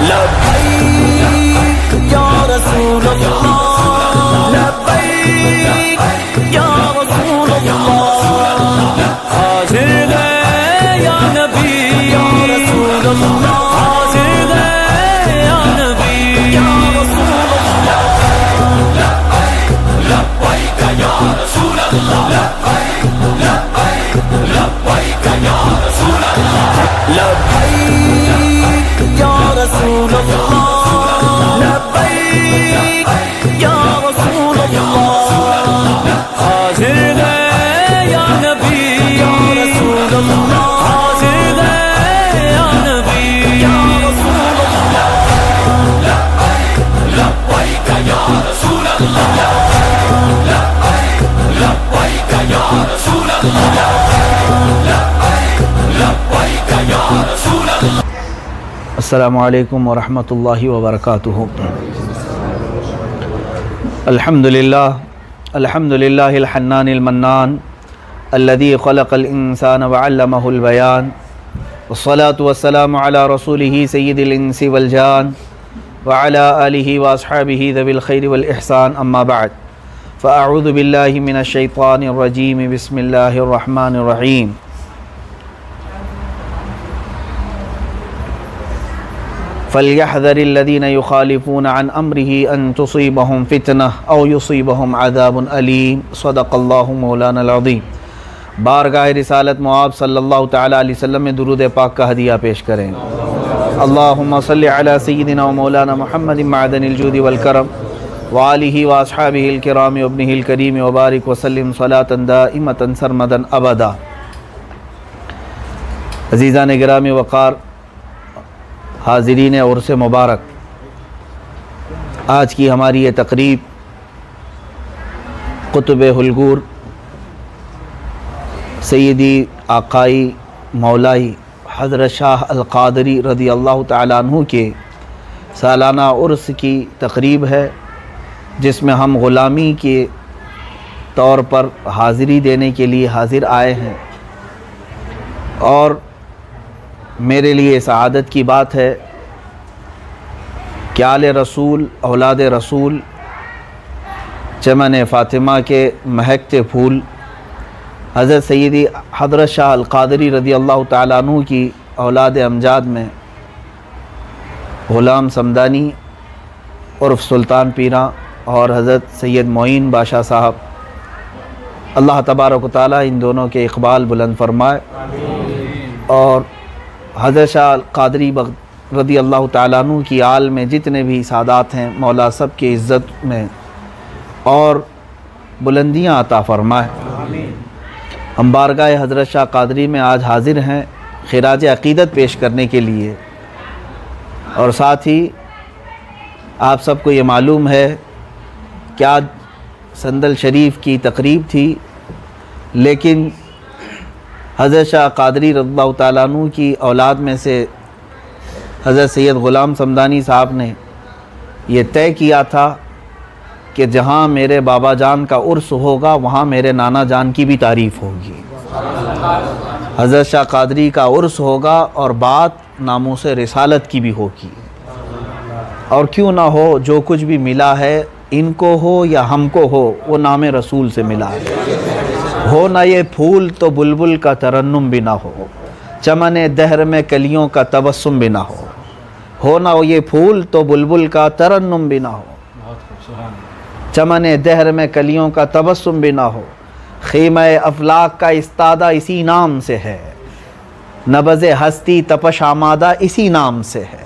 لبیک یا رسول اللہ، لبیک یا رسول اللہ، حاضر ہے یا نبی یا رسول اللہ، حاضر ہے یا نبی یا رسول اللہ، لبیک یا رسول اللہ، لبیک یا رسول اللہ، لبیک یا رسول اللہ، لبیک یا رسول اللہ، حاضر ہے یا نبی یا رسول اللہ، حاضر ہے یا نبی یا رسول اللہ، لبیک یا رسول اللہ، لبیک یا رسول اللہ، لبیک یا رسول اللہ۔ السلام علیکم ورحمۃ اللہ وبرکاتہ۔ الحمدللہ الحنان المنان الذي خلق الانسان وعلمه البیان، والصلاة والسلام علی رسولہ سید الانس والجان وعلی آلہ واصحابہ ذوی الخیر والاحسان، اما بعد فاعوذ باللہ من الشیطان الرجیم، بسم اللہ الرحمن الرحیم۔ فَلْيَحْذَرِ الَّذِينَ يُخَالِفُونَ عَنْ أَمْرِهِ أَن تُصِيبَهُمْ فِتْنَةٌ أَوْ يُصِيبَهُمْ عَذَابٌ أَلِيمٌ، صدق اللہ مولانا العظیم۔ بارگاہ رسالت معاب صلی اللہ تعالیٰ علیہ وسلم میں درود پاک کا ہدیہ پیش کریں۔ اللہم صلی علی سیدنا و مولانا محمد معدن الجود والکرم وآلہ واصحابہ الکرام وابنہ الکریم وبارک وسلم صلاة دائمة سرمدا ابدا۔ عزیزان گرامی وقار، حاضرین عرس مبارک، آج کی ہماری یہ تقریب قطب حلگور سیدی آقائی مولائی حضرت شاہ القادری رضی اللہ تعالیٰ عنہ کے سالانہ عرس کی تقریب ہے، جس میں ہم غلامی کے طور پر حاضری دینے کے لیے حاضر آئے ہیں، اور میرے لیے سعادت کی بات ہے کہ آل رسول، اولاد رسول، چمن فاطمہ کے مہکتے پھول حضرت سیدی حضرت شاہ القادری رضی اللہ تعالیٰ عنہ کی اولاد امجاد میں غلام صمدانی عرف سلطان پیراں اور حضرت سید معین بادشاہ صاحب، اللہ تبارک و تعالیٰ ان دونوں کے اقبال بلند فرمائے، اور حضرت شاہ القادری رضی اللہ تعالیٰ عنہ کی آل میں جتنے بھی سادات ہیں، مولا سب کی عزت میں اور بلندیاں عطا فرمائے۔ ہم بارگاہ حضرت شاہ قادری میں آج حاضر ہیں خراج عقیدت پیش کرنے کے لیے، اور ساتھ ہی آپ سب کو یہ معلوم ہے کہ آج سندل شریف کی تقریب تھی، لیکن حضرت شاہ قادری رضی اللہ تعالیٰ عنہ کی اولاد میں سے حضرت سید غلام صمدانی صاحب نے یہ طے کیا تھا کہ جہاں میرے بابا جان کا عرس ہوگا وہاں میرے نانا جان کی بھی تعریف ہوگی۔ حضرت شاہ قادری کا عرس ہوگا اور بات ناموس رسالت کی بھی ہوگی، اور کیوں نہ ہو، جو کچھ بھی ملا ہے ان کو ہو یا ہم کو ہو، وہ نام رسول سے ملا ہے۔ ہو نہ یہ پھول تو بلبل کا ترنم بھی نہ ہو، چمن دہر میں کلیوں کا تبسم بھی نہ ہو نہ یہ پھول تو بلبل کا ترنم بھی نہ ہو، چمن دہر میں کلیوں کا تبسم بھی نہ ہو، خیمہ افلاک کا استادہ اسی نام سے ہے، نبض ہستی تپش آمادہ اسی نام سے ہے۔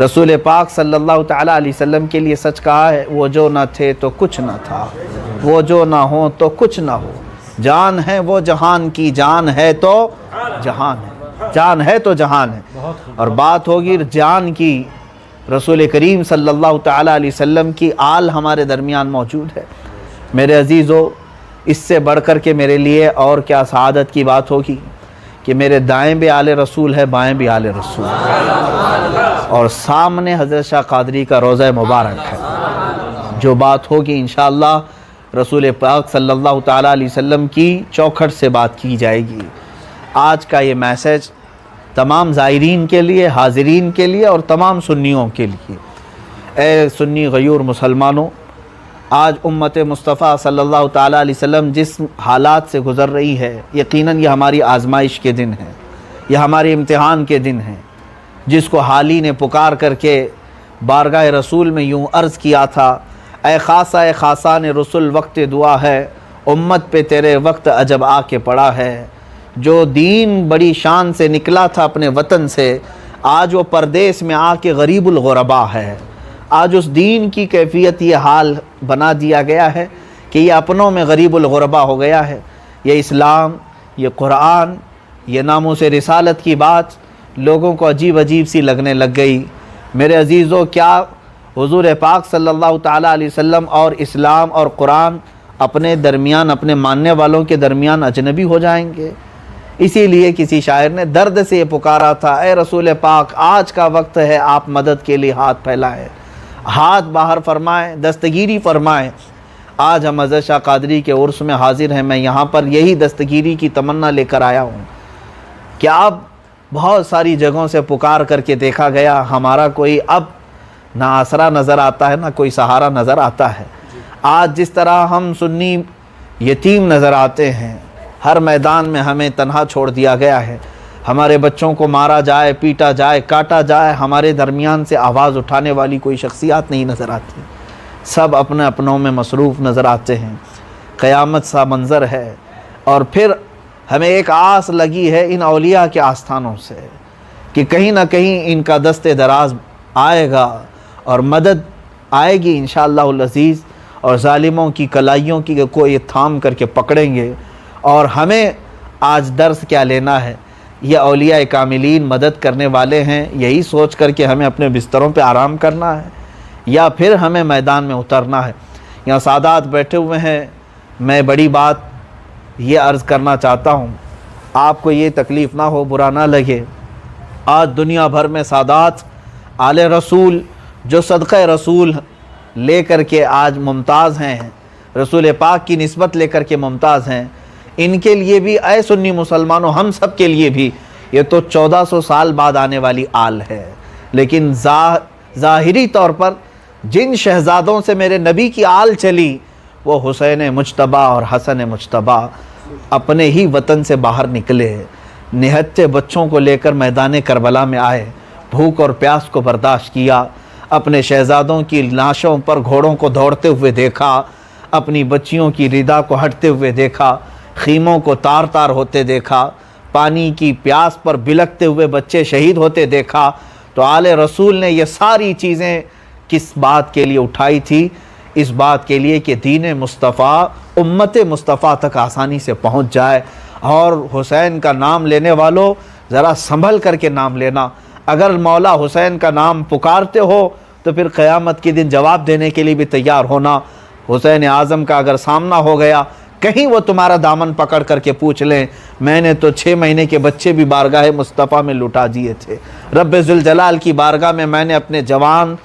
رسول پاک صلی اللہ تعالیٰ علیہ وسلم کے لیے سچ کہا ہے، وہ جو نہ تھے تو کچھ نہ تھا، وہ جو نہ ہو تو کچھ نہ ہو، جان ہے وہ جہان کی، جان ہے تو جہان ہے، جان ہے تو جہان ہے۔ اور بات ہوگی جان کی، رسول کریم صلی اللہ تعالیٰ علیہ وسلم کی آل ہمارے درمیان موجود ہے۔ میرے عزیزو، اس سے بڑھ کر کے میرے لیے اور کیا سعادت کی بات ہوگی کہ میرے دائیں بھی آل رسول ہے، بائیں بھی آل رسول ہے، اور سامنے حضرت شاہ قادری کا روضہ مبارک ہے۔ جو بات ہوگی انشاءاللہ رسول پاک صلی اللہ تعالیٰ علیہ وسلم کی چوکھٹ سے بات کی جائے گی۔ آج کا یہ میسج تمام زائرین کے لیے، حاضرین کے لیے اور تمام سنیوں کے لیے۔ اے سنی غیور مسلمانوں، آج امت مصطفیٰ صلی اللہ تعالیٰ علیہ وسلم جس حالات سے گزر رہی ہے، یقیناً یہ ہماری آزمائش کے دن ہیں، یہ ہمارے امتحان کے دن ہیں، جس کو حالی نے پکار کر کے بارگاہ رسول میں یوں عرض کیا تھا، اے خاصان رسول وقت دعا ہے، امت پہ تیرے وقت عجب آ کے پڑا ہے۔ جو دین بڑی شان سے نکلا تھا اپنے وطن سے، آج وہ پردیس میں آ کے غریب الغربا ہے۔ آج اس دین کی کیفیت یہ حال بنا دیا گیا ہے کہ یہ اپنوں میں غریب الغربا ہو گیا ہے۔ یہ اسلام، یہ قرآن، یہ ناموس رسالت کی بات لوگوں کو عجیب عجیب سی لگنے لگ گئی۔ میرے عزیزو، کیا حضور پاک صلی اللہ تعالیٰ علیہ وسلم اور اسلام اور قرآن اپنے درمیان، اپنے ماننے والوں کے درمیان اجنبی ہو جائیں گے؟ اسی لیے کسی شاعر نے درد سے یہ پکارا تھا، اے رسول پاک آج کا وقت ہے، آپ مدد کے لیے ہاتھ پھیلائیں، ہاتھ باہر فرمائیں، دستگیری فرمائیں۔ آج ہم حضرت شاہ قادری کے عرس میں حاضر ہیں، میں یہاں پر یہی دستگیری کی تمنا لے کر آیا ہوں کہ اب بہت ساری جگہوں سے پکار کر کے دیکھا گیا، ہمارا کوئی اب نہ آسرا نظر آتا ہے، نہ کوئی سہارا نظر آتا ہے۔ آج جس طرح ہم سنی یتیم نظر آتے ہیں، ہر میدان میں ہمیں تنہا چھوڑ دیا گیا ہے، ہمارے بچوں کو مارا جائے، پیٹا جائے، کاٹا جائے، ہمارے درمیان سے آواز اٹھانے والی کوئی شخصیات نہیں نظر آتی، سب اپنے اپنوں میں مصروف نظر آتے ہیں۔ قیامت سا منظر ہے، اور پھر ہمیں ایک آس لگی ہے ان اولیاء کے آستانوں سے کہ کہیں نہ کہیں ان کا دست دراز آئے گا اور مدد آئے گی انشاءاللہ العزیز، اور ظالموں کی کلائیوں کی کو یہ تھام کر کے پکڑیں گے۔ اور ہمیں آج درس کیا لینا ہے؟ یہ اولیاء کاملین مدد کرنے والے ہیں، یہی سوچ کر کے ہمیں اپنے بستروں پہ آرام کرنا ہے، یا پھر ہمیں میدان میں اترنا ہے؟ یہاں سادات بیٹھے ہوئے ہیں، میں بڑی بات یہ عرض کرنا چاہتا ہوں، آپ کو یہ تکلیف نہ ہو، برا نہ لگے۔ آج دنیا بھر میں سادات آل رسول جو صدقہ رسول لے کر کے آج ممتاز ہیں، رسول پاک کی نسبت لے کر کے ممتاز ہیں، ان کے لیے بھی اے سنی مسلمانوں، ہم سب کے لیے بھی یہ تو 1400 سال بعد آنے والی آل ہے، لیکن ظاہری طور پر جن شہزادوں سے میرے نبی کی آل چلی، وہ حسین مجتبیٰ اور حسن مجتبیٰ اپنے ہی وطن سے باہر نکلے، نہتے بچوں کو لے کر میدان کربلا میں آئے، بھوک اور پیاس کو برداشت کیا، اپنے شہزادوں کی لاشوں پر گھوڑوں کو دوڑتے ہوئے دیکھا، اپنی بچیوں کی ردا کو ہٹتے ہوئے دیکھا، خیموں کو تار تار ہوتے دیکھا، پانی کی پیاس پر بلکتے ہوئے بچے شہید ہوتے دیکھا۔ تو آل رسول نے یہ ساری چیزیں کس بات کے لیے اٹھائی تھی؟ اس بات کے لیے کہ دین مصطفیٰ، امت مصطفیٰ تک آسانی سے پہنچ جائے۔ اور حسین کا نام لینے والوں، ذرا سنبھل کر کے نام لینا، اگر مولا حسین کا نام پکارتے ہو تو پھر قیامت کے دن جواب دینے کے لیے بھی تیار ہونا۔ حسین اعظم کا اگر سامنا ہو گیا، کہیں وہ تمہارا دامن پکڑ کر کے پوچھ لیں، میں نے تو 6 مہینے کے بچے بھی بارگاہ مصطفیٰ میں لٹا دیے تھے، رب ذوالجلال کی بارگاہ میں نے اپنے جوان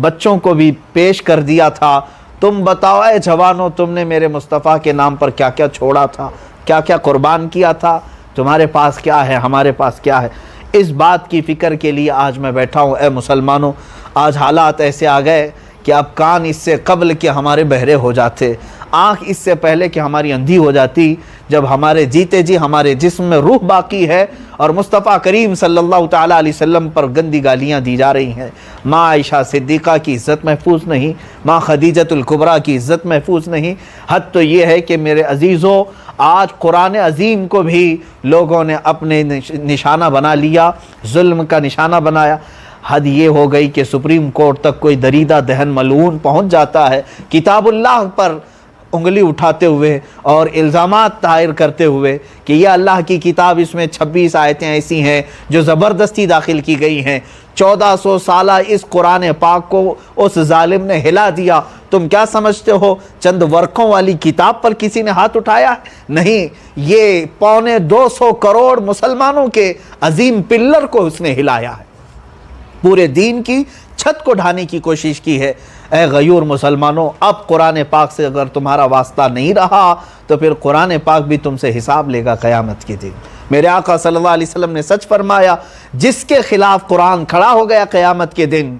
بچوں کو بھی پیش کر دیا تھا، تم بتاؤ اے جوانوں، تم نے میرے مصطفیٰ کے نام پر کیا کیا چھوڑا تھا، کیا کیا قربان کیا تھا، تمہارے پاس کیا ہے، ہمارے پاس کیا ہے؟ اس بات کی فکر کے لیے آج میں بیٹھا ہوں۔ اے مسلمانوں، آج حالات ایسے آ گئے کہ اب کان اس سے قبل کہ ہمارے بہرے ہو جاتے، آنکھ اس سے پہلے کہ ہماری اندھی ہو جاتی، جب ہمارے جیتے جی ہمارے جسم میں روح باقی ہے اور مصطفیٰ کریم صلی اللہ تعالیٰ علیہ وسلم پر گندی گالیاں دی جا رہی ہیں، ماں عائشہ صدیقہ کی عزت محفوظ نہیں، ماں خدیجۃ الکبریٰ کی عزت محفوظ نہیں، حد تو یہ ہے کہ میرے عزیزوں، آج قرآن عظیم کو بھی لوگوں نے اپنے نشانہ بنا لیا، ظلم کا نشانہ بنایا۔ حد یہ ہو گئی کہ سپریم کورٹ تک کوئی دریدہ دہن ملعون پہنچ جاتا ہے کتاب اللہ پر انگلی اٹھاتے ہوئے اور الزامات دائر کرتے ہوئے کہ یہ اللہ کی کتاب، اس میں 26 آیتیں ایسی ہیں جو زبردستی داخل کی گئی ہیں، 1400 سالہ اس قرآن پاک کو اس ظالم نے ہلا دیا۔ تم کیا سمجھتے ہو چند ورقوں والی کتاب پر کسی نے ہاتھ اٹھایا ہے؟ نہیں، یہ 250 کروڑ مسلمانوں کے عظیم پلر کو اس نے ہلایا ہے، پورے دین کی چھت کو ڈھانے کی کوشش کی ہے۔ اے غیور مسلمانوں، اب قرآن پاک سے اگر تمہارا واسطہ نہیں رہا تو پھر قرآن پاک بھی تم سے حساب لے گا قیامت کے دن۔ میرے آقا صلی اللہ علیہ وسلم نے سچ فرمایا، جس کے خلاف قرآن کھڑا ہو گیا قیامت کے دن،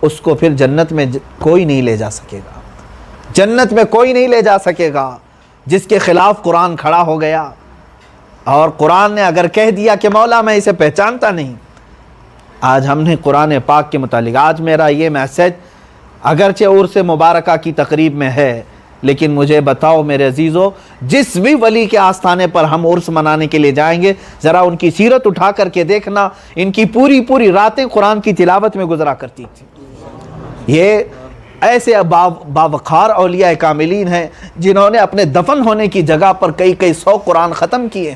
اس کو پھر جنت میں کوئی نہیں لے جا سکے گا، جنت میں کوئی نہیں لے جا سکے گا، جس کے خلاف قرآن کھڑا ہو گیا۔ اور قرآن نے اگر کہہ دیا کہ مولا میں اسے پہچانتا نہیں، آج ہم نے قرآن پاک کے متعلق، آج میرا یہ میسج اگرچہ عرس مبارکہ کی تقریب میں ہے، لیکن مجھے بتاؤ میرے عزیزو، جس بھی ولی کے آستانے پر ہم عرس منانے کے لیے جائیں گے، ذرا ان کی سیرت اٹھا کر کے دیکھنا، ان کی پوری راتیں قرآن کی تلاوت میں گزرا کرتی تھی۔ یہ ایسے باوقار اولیاء کاملین ہیں جنہوں نے اپنے دفن ہونے کی جگہ پر کئی 100 قرآن ختم کیے،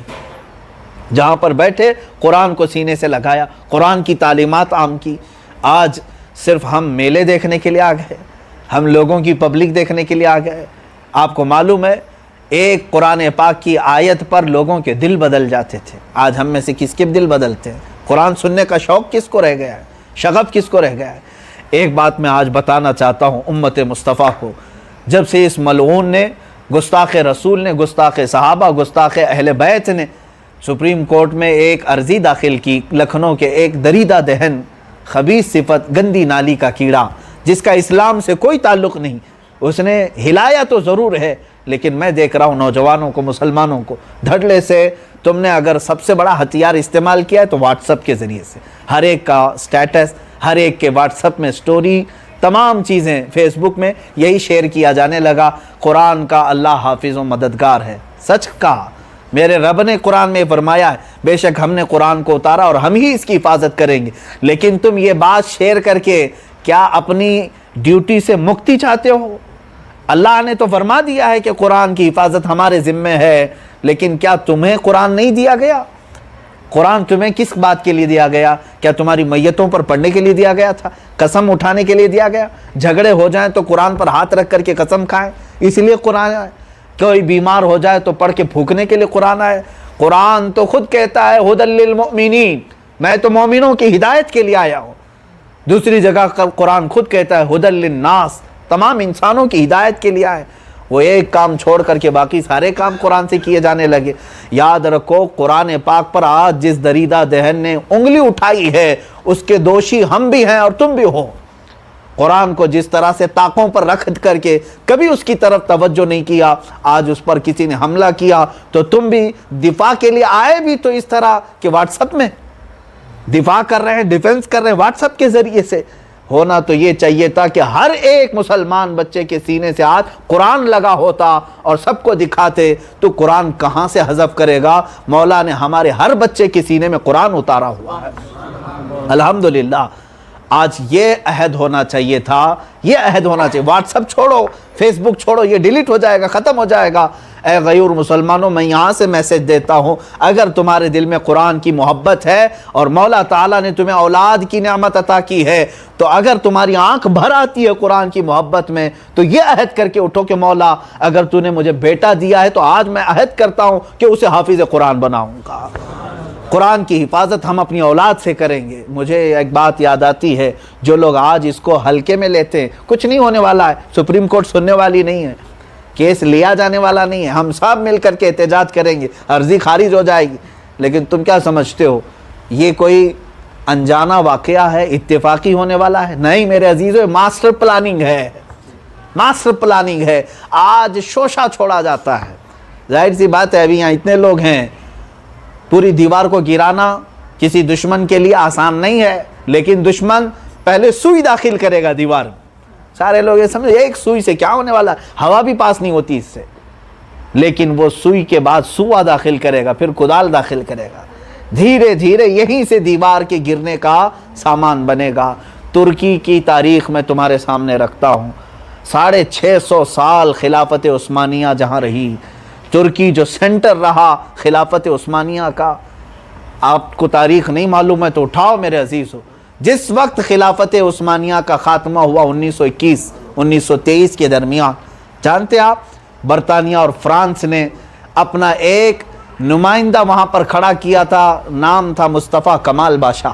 جہاں پر بیٹھے قرآن کو سینے سے لگایا، قرآن کی تعلیمات عام کی۔ آج صرف ہم میلے دیکھنے کے لیے آ گئے، ہم لوگوں کی پبلک دیکھنے کے لیے آ گئے۔ آپ کو معلوم ہے ایک قرآن پاک کی آیت پر لوگوں کے دل بدل جاتے تھے، آج ہم میں سے کس کے دل بدلتے ہیں؟ قرآن سننے کا شوق کس کو رہ گیا ہے؟ شغف کس کو رہ گیا ہے؟ ایک بات میں آج بتانا چاہتا ہوں امت مصطفیٰ کو، جب سے اس ملعون نے، گستاخ رسول نے، گستاخ صحابہ، گستاخ اہل بیت نے سپریم کورٹ میں ایک عرضی داخل کی، لکھنؤ کے ایک دریدہ دہن خبیث صفت گندی نالی کا کیڑا جس کا اسلام سے کوئی تعلق نہیں، اس نے ہلایا تو ضرور ہے، لیکن میں دیکھ رہا ہوں نوجوانوں کو، مسلمانوں کو، دھڑلے سے تم نے اگر سب سے بڑا ہتھیار استعمال کیا ہے تو واٹس ایپ کے ذریعے سے، ہر ایک کا سٹیٹس، ہر ایک کے واٹس ایپ میں سٹوری، تمام چیزیں فیس بک میں یہی شیئر کیا جانے لگا، قرآن کا اللہ حافظ و مددگار ہے۔ سچ کہا، میرے رب نے قرآن میں فرمایا ہے، بے شک ہم نے قرآن کو اتارا اور ہم ہی اس کی حفاظت کریں گے، لیکن تم یہ بات شیئر کر کے کیا اپنی ڈیوٹی سے مکتی چاہتے ہو؟ اللہ نے تو فرما دیا ہے کہ قرآن کی حفاظت ہمارے ذمہ ہے، لیکن کیا تمہیں قرآن نہیں دیا گیا؟ قرآن تمہیں کس بات کے لیے دیا گیا؟ کیا تمہاری میتوں پر پڑھنے کے لیے دیا گیا تھا؟ قسم اٹھانے کے لیے دیا گیا؟ جھگڑے ہو جائیں تو قرآن پر ہاتھ رکھ کر کے قسم کھائیں، اس لیے قرآن آئے؟ کوئی بیمار ہو جائے تو پڑھ کے پھونکنے کے لیے قرآن آئے؟ قرآن تو خود کہتا ہے ھدی للمؤمنین، میں تو مومنوں کی ہدایت کے لیے آیا ہوں۔ دوسری جگہ قرآن خود کہتا ہے ھدی للناس، تمام انسانوں کی ہدایت کے لیے آئے۔ وہ ایک کام چھوڑ کر کے باقی سارے کام قرآن سے کیے جانے لگے۔ یاد رکھو قرآن پاک پر آج جس دریدہ دہن نے انگلی اٹھائی ہے اس کے دوشی ہم بھی ہیں اور تم بھی ہو۔ قرآن کو جس طرح سے طاقوں پر رکھ کر کے کبھی اس کی طرف توجہ نہیں کیا، آج اس پر کسی نے حملہ کیا تو تم بھی دفاع کے لیے آئے بھی تو اس طرح کہ واٹس ایپ میں دفاع کر رہے ہیں، ڈیفنس کر رہے ہیں واٹس ایپ کے ذریعے سے۔ ہونا تو یہ چاہیے تھا کہ ہر ایک مسلمان بچے کے سینے سے ہاتھ قرآن لگا ہوتا اور سب کو دکھاتے، تو قرآن کہاں سے حذف کرے گا؟ مولا نے ہمارے ہر بچے کے سینے میں قرآن اتارا ہوا ہے، الحمدللہ۔ آج یہ عہد ہونا چاہیے تھا، یہ عہد ہونا چاہیے۔ واٹس ایپ چھوڑو، فیس بک چھوڑو، یہ ڈیلیٹ ہو جائے گا، ختم ہو جائے گا۔ اے غیور مسلمانوں، میں یہاں سے میسج دیتا ہوں، اگر تمہارے دل میں قرآن کی محبت ہے اور مولا تعالیٰ نے تمہیں اولاد کی نعمت عطا کی ہے، تو اگر تمہاری آنکھ بھر آتی ہے قرآن کی محبت میں تو یہ عہد کر کے اٹھو کہ مولا اگر تو نے مجھے بیٹا دیا ہے تو آج میں عہد کرتا ہوں کہ اسے حافظ قرآن بناؤں گا۔ قرآن کی حفاظت ہم اپنی اولاد سے کریں گے۔ مجھے ایک بات یاد آتی ہے، جو لوگ آج اس کو ہلکے میں لیتے ہیں، کچھ نہیں ہونے والا ہے، سپریم کورٹ سننے والی نہیں ہے، کیس لیا جانے والا نہیں ہے، ہم سب مل کر کے احتجاج کریں گے، عرضی خارج ہو جائے گی۔ لیکن تم کیا سمجھتے ہو یہ کوئی انجانہ واقعہ ہے، اتفاقی ہونے والا ہے؟ نہیں میرے عزیزو، ماسٹر پلاننگ ہے، ماسٹر پلاننگ ہے۔ آج شوشہ چھوڑا جاتا ہے، ظاہر سی بات ہے ابھی یہاں اتنے لوگ ہیں، پوری دیوار کو گرانا کسی دشمن کے لیے آسان نہیں ہے، لیکن دشمن پہلے سوئی داخل کرے گا دیوار میں۔ سارے لوگ یہ سمجھے ایک سوئی سے کیا ہونے والا ہے، ہوا بھی پاس نہیں ہوتی اس سے، لیکن وہ سوئی کے بعد سوا داخل کرے گا، پھر کدال داخل کرے گا، دھیرے دھیرے یہیں سے دیوار کے گرنے کا سامان بنے گا۔ ترکی کی تاریخ میں تمہارے سامنے رکھتا ہوں، 650 سال خلافت عثمانیہ جہاں رہی، ترکی جو سینٹر رہا خلافت عثمانیہ کا، آپ کو تاریخ نہیں معلوم ہے تو اٹھاؤ میرے عزیزو۔ جس وقت خلافت عثمانیہ کا خاتمہ ہوا 1921-1923 کے درمیان، جانتے آپ برطانیہ اور فرانس نے اپنا ایک نمائندہ وہاں پر کھڑا کیا تھا، نام تھا مصطفیٰ کمال بادشاہ،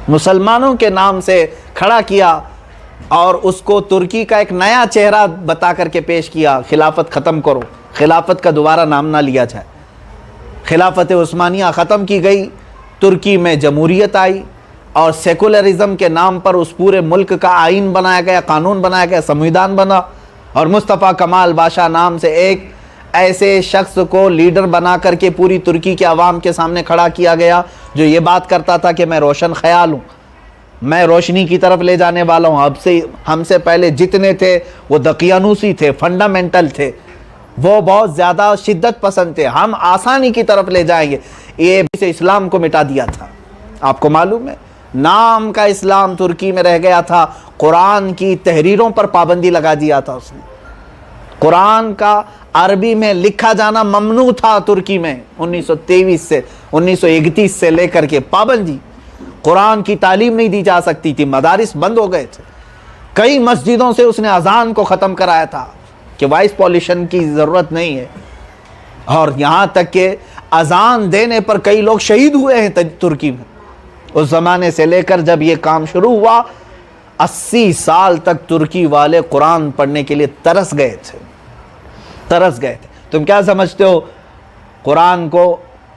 مسلمانوں کے نام سے کھڑا کیا اور اس کو ترکی کا ایک نیا چہرہ بتا کر کے پیش کیا، خلافت ختم کرو، خلافت کا دوبارہ نام نہ لیا جائے، خلافت عثمانیہ ختم کی گئی، ترکی میں جمہوریت آئی، اور سیکولرزم کے نام پر اس پورے ملک کا آئین بنایا گیا، قانون بنایا گیا، سمویدھان بنا، اور مصطفیٰ کمال باشا نام سے ایک ایسے شخص کو لیڈر بنا کر کے پوری ترکی کے عوام کے سامنے کھڑا کیا گیا، جو یہ بات کرتا تھا کہ میں روشن خیال ہوں، میں روشنی کی طرف لے جانے والا ہوں، ہم سے پہلے جتنے تھے وہ دقیانوسی تھے، فنڈامنٹل تھے، وہ بہت زیادہ شدت پسند تھے، ہم آسانی کی طرف لے جائیں گے۔ یہ سے اسلام کو مٹا دیا تھا۔ آپ کو معلوم ہے نام کا اسلام ترکی میں رہ گیا تھا، قرآن کی تحریروں پر پابندی لگا دیا تھا اس نے۔ قرآن کا عربی میں لکھا جانا ممنوع تھا ترکی میں 1923 سے 1931 سے لے کر کے پابندی، قرآن کی تعلیم نہیں دی جا سکتی تھی، مدارس بند ہو گئے تھے، کئی مسجدوں سے اس نے اذان کو ختم کرایا تھا کہ وائس پولیوشن کی ضرورت نہیں ہے، اور یہاں تک کہ اذان دینے پر کئی لوگ شہید ہوئے ہیں ترکی میں۔ اس زمانے سے لے کر جب یہ کام شروع ہوا 80 سال تک ترکی والے قرآن پڑھنے کے لیے ترس گئے تھے۔ تم کیا سمجھتے ہو قرآن کو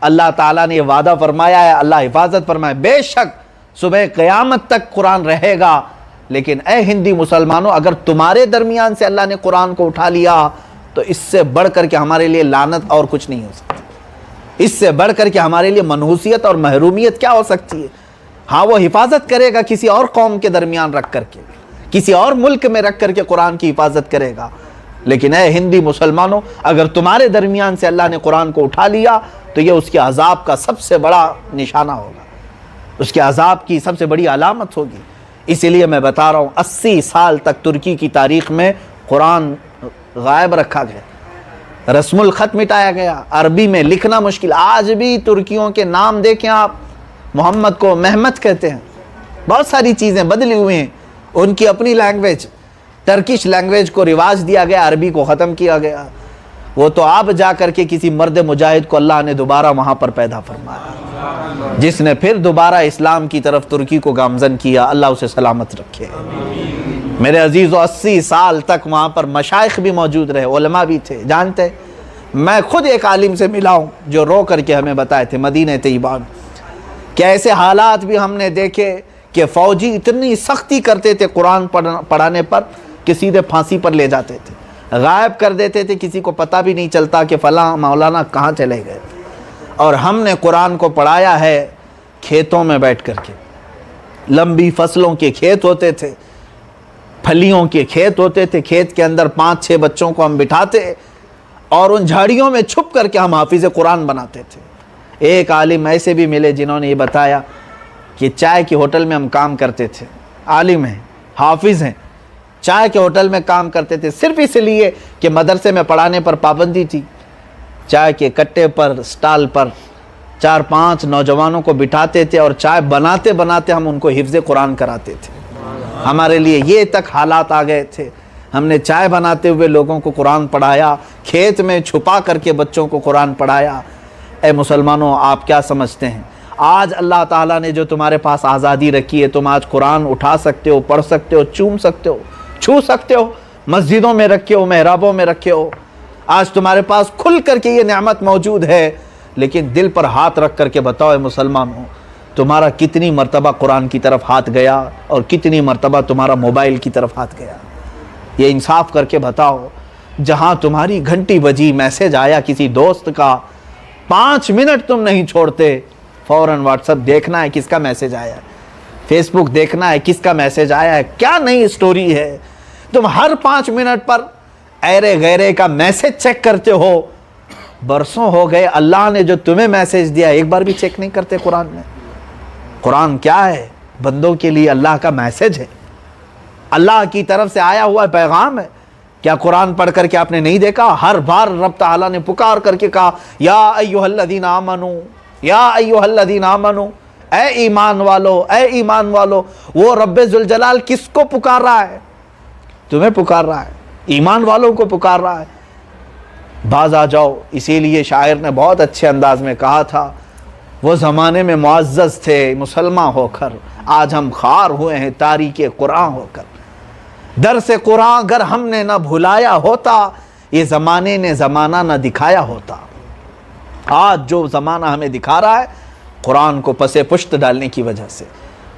اللہ تعالیٰ نے یہ وعدہ فرمایا ہے، اللہ حفاظت فرمایا، بے شک صبح قیامت تک قرآن رہے گا، لیکن اے ہندی مسلمانوں اگر تمہارے درمیان سے اللہ نے قرآن کو اٹھا لیا تو اس سے بڑھ کر کے ہمارے لیے لعنت اور کچھ نہیں ہو سکتی، اس سے بڑھ کر کے ہمارے لیے منحوسیت اور محرومیت کیا ہو سکتی ہے؟ ہاں وہ حفاظت کرے گا کسی اور قوم کے درمیان رکھ کر کے، کسی اور ملک میں رکھ کر کے قرآن کی حفاظت کرے گا، لیکن اے ہندی مسلمانوں اگر تمہارے درمیان سے اللہ نے قرآن کو اٹھا لیا تو یہ اس کے عذاب کا سب سے بڑا نشانہ ہوگا، اس کے عذاب کی سب سے بڑی علامت ہوگی۔ اسی لیے میں بتا رہا ہوں 80 سال تک ترکی کی تاریخ میں قرآن غائب رکھا گیا، رسم الخط مٹایا گیا، عربی میں لکھنا مشکل۔ آج بھی ترکیوں کے نام دیکھیں آپ، محمد کو محمد کہتے ہیں، بہت ساری چیزیں بدلی ہوئی ہیں، ان کی اپنی لینگویج ٹرکش لینگویج کو رواج دیا گیا، عربی کو ختم کیا گیا۔ وہ تو آپ جا کر کے کسی مرد مجاہد کو اللہ نے دوبارہ وہاں پر پیدا فرمایا، جس نے پھر دوبارہ اسلام کی طرف ترکی کو گامزن کیا، اللہ اسے سلامت رکھے۔ میرے عزیزو 80 سال تک وہاں پر مشائخ بھی موجود رہے، علماء بھی تھے۔ جانتے میں خود ایک عالم سے ملا ہوں جو رو کر کے ہمیں بتائے تھے مدینہ طیبہ میں کہ ایسے حالات بھی ہم نے دیکھے کہ فوجی اتنی سختی کرتے تھے قرآن پڑھانے پر کہ سیدھے پھانسی پر لے جاتے تھے، غائب کر دیتے تھے، کسی کو پتہ بھی نہیں چلتا کہ فلاں مولانا کہاں چلے گئے۔ اور ہم نے قرآن کو پڑھایا ہے کھیتوں میں بیٹھ کر کے، لمبی فصلوں کے کھیت ہوتے تھے، پھلیوں کے کھیت ہوتے تھے، کھیت کے اندر 5-6 بچوں کو ہم بٹھاتے اور ان جھاڑیوں میں چھپ کر کے ہم حافظ قرآن بناتے تھے۔ ایک عالم ایسے بھی ملے جنہوں نے یہ بتایا کہ چائے کے ہوٹل میں ہم کام کرتے تھے، عالم ہیں، حافظ ہیں، چائے کے ہوٹل میں کام کرتے تھے صرف اس لیے کہ مدرسے میں پڑھانے پر پابندی تھی۔ چائے کے کٹے پر، سٹال پر 4-5 نوجوانوں کو بٹھاتے تھے اور چائے بناتے بناتے ہم ان کو حفظ قرآن کراتے تھے۔ ہمارے لیے یہ تک حالات آ گئے تھے، ہم نے چائے بناتے ہوئے لوگوں کو قرآن پڑھایا، کھیت میں چھپا کر کے بچوں کو قرآن پڑھایا۔ اے مسلمانوں آپ کیا سمجھتے ہیں آج اللہ تعالیٰ نے جو تمہارے پاس آزادی رکھی ہے، تم آج قرآن اٹھا سکتے ہو، پڑھ سکتے ہو، چوم سکتے ہو، چھو سکتے ہو، مسجدوں میں رکھے ہو، محرابوں میں رکھے ہو، آج تمہارے پاس کھل کر کے یہ نعمت موجود ہے، لیکن دل پر ہاتھ رکھ کر کے بتاؤ اے مسلمانوں تمہارا کتنی مرتبہ قرآن کی طرف ہاتھ گیا اور کتنی مرتبہ تمہارا موبائل کی طرف ہاتھ گیا؟ یہ انصاف کر کے بتاؤ۔ جہاں تمہاری گھنٹی بجی، میسج آیا کسی دوست کا، 5 منٹ تم نہیں چھوڑتے، فوراً واٹس ایپ دیکھنا ہے کس کا میسج آیا ہے، فیس بک دیکھنا ہے کس کا میسج آیا ہے، کیا نئی سٹوری ہے۔ تم ہر 5 منٹ پر ایرے غیرے کا میسج چیک کرتے ہو۔ برسوں ہو گئے اللہ نے جو تمہیں میسج دیا ایک بار بھی چیک نہیں کرتے قرآن میں۔ قرآن کیا ہے؟ بندوں کے لیے اللہ کا میسج ہے، اللہ کی طرف سے آیا ہوا پیغام ہے۔ کیا قرآن پڑھ کر کے آپ نے نہیں دیکھا؟ ہر بار رب تعالیٰ نے پکار کر کے کہا یا ایھا الذین آمنو، یا ایھا الذین آمنو، اے ایمان والو، اے ایمان والو۔ وہ رب ذوالجلال کس کو پکار رہا ہے؟ تمہیں پکار رہا ہے، ایمان والوں کو پکار رہا ہے۔ باز آ جاؤ۔ اسی لیے شاعر نے بہت اچھے انداز میں کہا تھا وہ زمانے میں معزز تھے مسلمان ہو کر، آج ہم خوار ہوئے ہیں تاریک قرآن ہو کر۔ درس قرآن اگر ہم نے نہ بھلایا ہوتا، یہ زمانے نے زمانہ نہ دکھایا ہوتا۔ آج جو زمانہ ہمیں دکھا رہا ہے قرآن کو پسے پشت ڈالنے کی وجہ سے،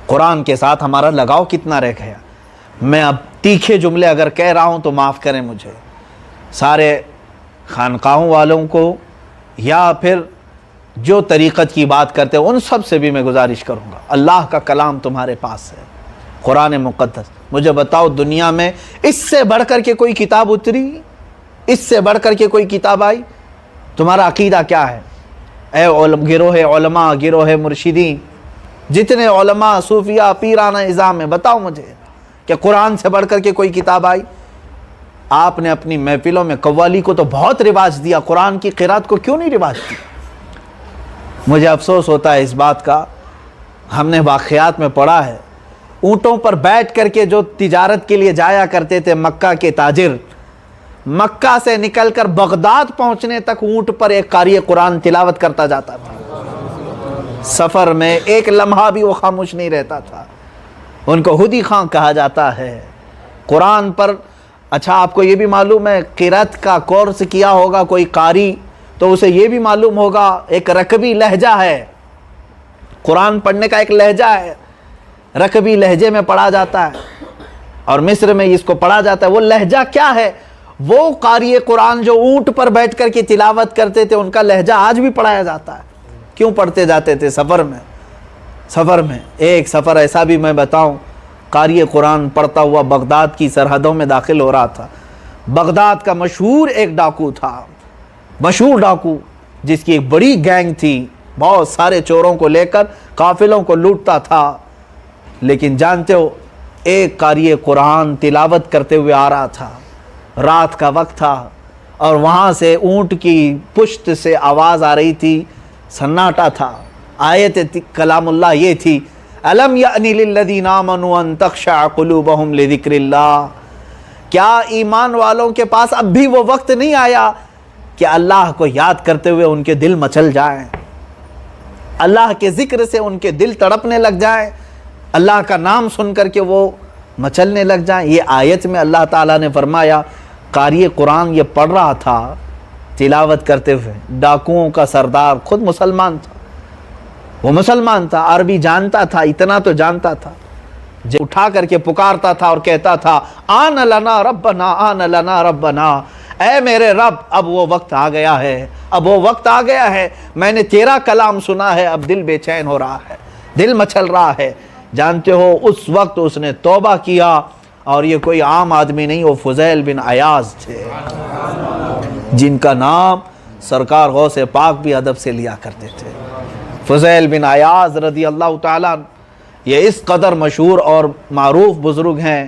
قرآن کے ساتھ ہمارا لگاؤ کتنا رہ گیا۔ میں اب تیکھے جملے اگر کہہ رہا ہوں تو معاف کریں مجھے، سارے خانقاہوں والوں کو یا پھر جو طریقت کی بات کرتے ہیں ان سب سے بھی میں گزارش کروں گا، اللہ کا کلام تمہارے پاس ہے، قرآن مقدس۔ مجھے بتاؤ دنیا میں اس سے بڑھ کر کے کوئی کتاب اتری، اس سے بڑھ کر کے کوئی کتاب آئی؟ تمہارا عقیدہ کیا ہے اے گروہ علماء، گروہ مرشدین، جتنے علماء، صوفیاء، پیرانہ نظام ہے، بتاؤ مجھے کہ قرآن سے بڑھ کر کے کوئی کتاب آئی؟ آپ نے اپنی محفلوں میں قوالی کو تو بہت رواج دیا، قرآن کی قرات کو کیوں نہیں رواج دیا؟ مجھے افسوس ہوتا ہے اس بات کا، ہم نے واقعات میں پڑھا ہے اونٹوں پر بیٹھ کر کے جو تجارت کے لیے جایا کرتے تھے مکہ کے تاجر، مکہ سے نکل کر بغداد پہنچنے تک اونٹ پر ایک قاری قرآن تلاوت کرتا جاتا تھا، سفر میں ایک لمحہ بھی وہ خاموش نہیں رہتا تھا، ان کو ہدی خان کہا جاتا ہے قرآن پر۔ اچھا آپ کو یہ بھی معلوم ہے قرات کا کورس کیا ہوگا کوئی قاری تو اسے یہ بھی معلوم ہوگا ایک رکبی لہجہ ہے، قرآن پڑھنے کا ایک لہجہ ہے، رکبی لہجے میں پڑھا جاتا ہے، اور مصر میں اس کو پڑھا جاتا ہے۔ وہ لہجہ کیا ہے؟ وہ قاری قرآن جو اونٹ پر بیٹھ کر کے تلاوت کرتے تھے ان کا لہجہ آج بھی پڑھایا جاتا ہے۔ کیوں پڑھتے جاتے تھے؟ سفر میں ایک سفر ایسا بھی میں بتاؤں، قاری قرآن پڑھتا ہوا بغداد کی سرحدوں میں داخل ہو رہا تھا۔ بغداد کا مشہور ایک ڈاکو تھا، مشہور ڈاکو جس کی ایک بڑی گینگ تھی، بہت سارے چوروں کو لے کر قافلوں کو لوٹتا تھا، لیکن جانتے ہو ایک قاری قرآن تلاوت کرتے ہوئے آ رہا تھا، رات کا وقت تھا اور وہاں سے اونٹ کی پشت سے آواز آ رہی تھی، سناٹا تھا، آیت کلام اللہ یہ تھی الم یأنی للذین آمنوا ان تخشع قلوبہم لذکر اللہ، کیا ایمان والوں کے پاس اب بھی وہ وقت نہیں آیا کہ اللہ کو یاد کرتے ہوئے ان کے دل مچل جائیں، اللہ کے ذکر سے ان کے دل تڑپنے لگ جائیں، اللہ کا نام سن کر کے وہ مچلنے لگ جائیں۔ یہ آیت میں اللہ تعالیٰ نے فرمایا قاری قرآن یہ پڑھ رہا تھا تلاوت کرتے ہوئے، ڈاکوؤں کا سردار خود مسلمان تھا، وہ مسلمان تھا، عربی جانتا تھا، اتنا تو جانتا تھا، جو اٹھا کر کے پکارتا تھا اور کہتا تھا آن لنا ربنا آن لنا ربنا، اے میرے رب اب وہ وقت آ گیا ہے، اب وہ وقت آ گیا ہے، میں نے تیرا کلام سنا ہے، اب دل بے چین ہو رہا ہے، دل مچل رہا ہے۔ جانتے ہو اس وقت اس نے توبہ کیا، اور یہ کوئی عام آدمی نہیں، وہ فضیل بن عیاض تھے جن کا نام سرکار غوث پاک بھی ادب سے لیا کرتے تھے۔ فضیل بن عیاض رضی اللہ تعالیٰ یہ اس قدر مشہور اور معروف بزرگ ہیں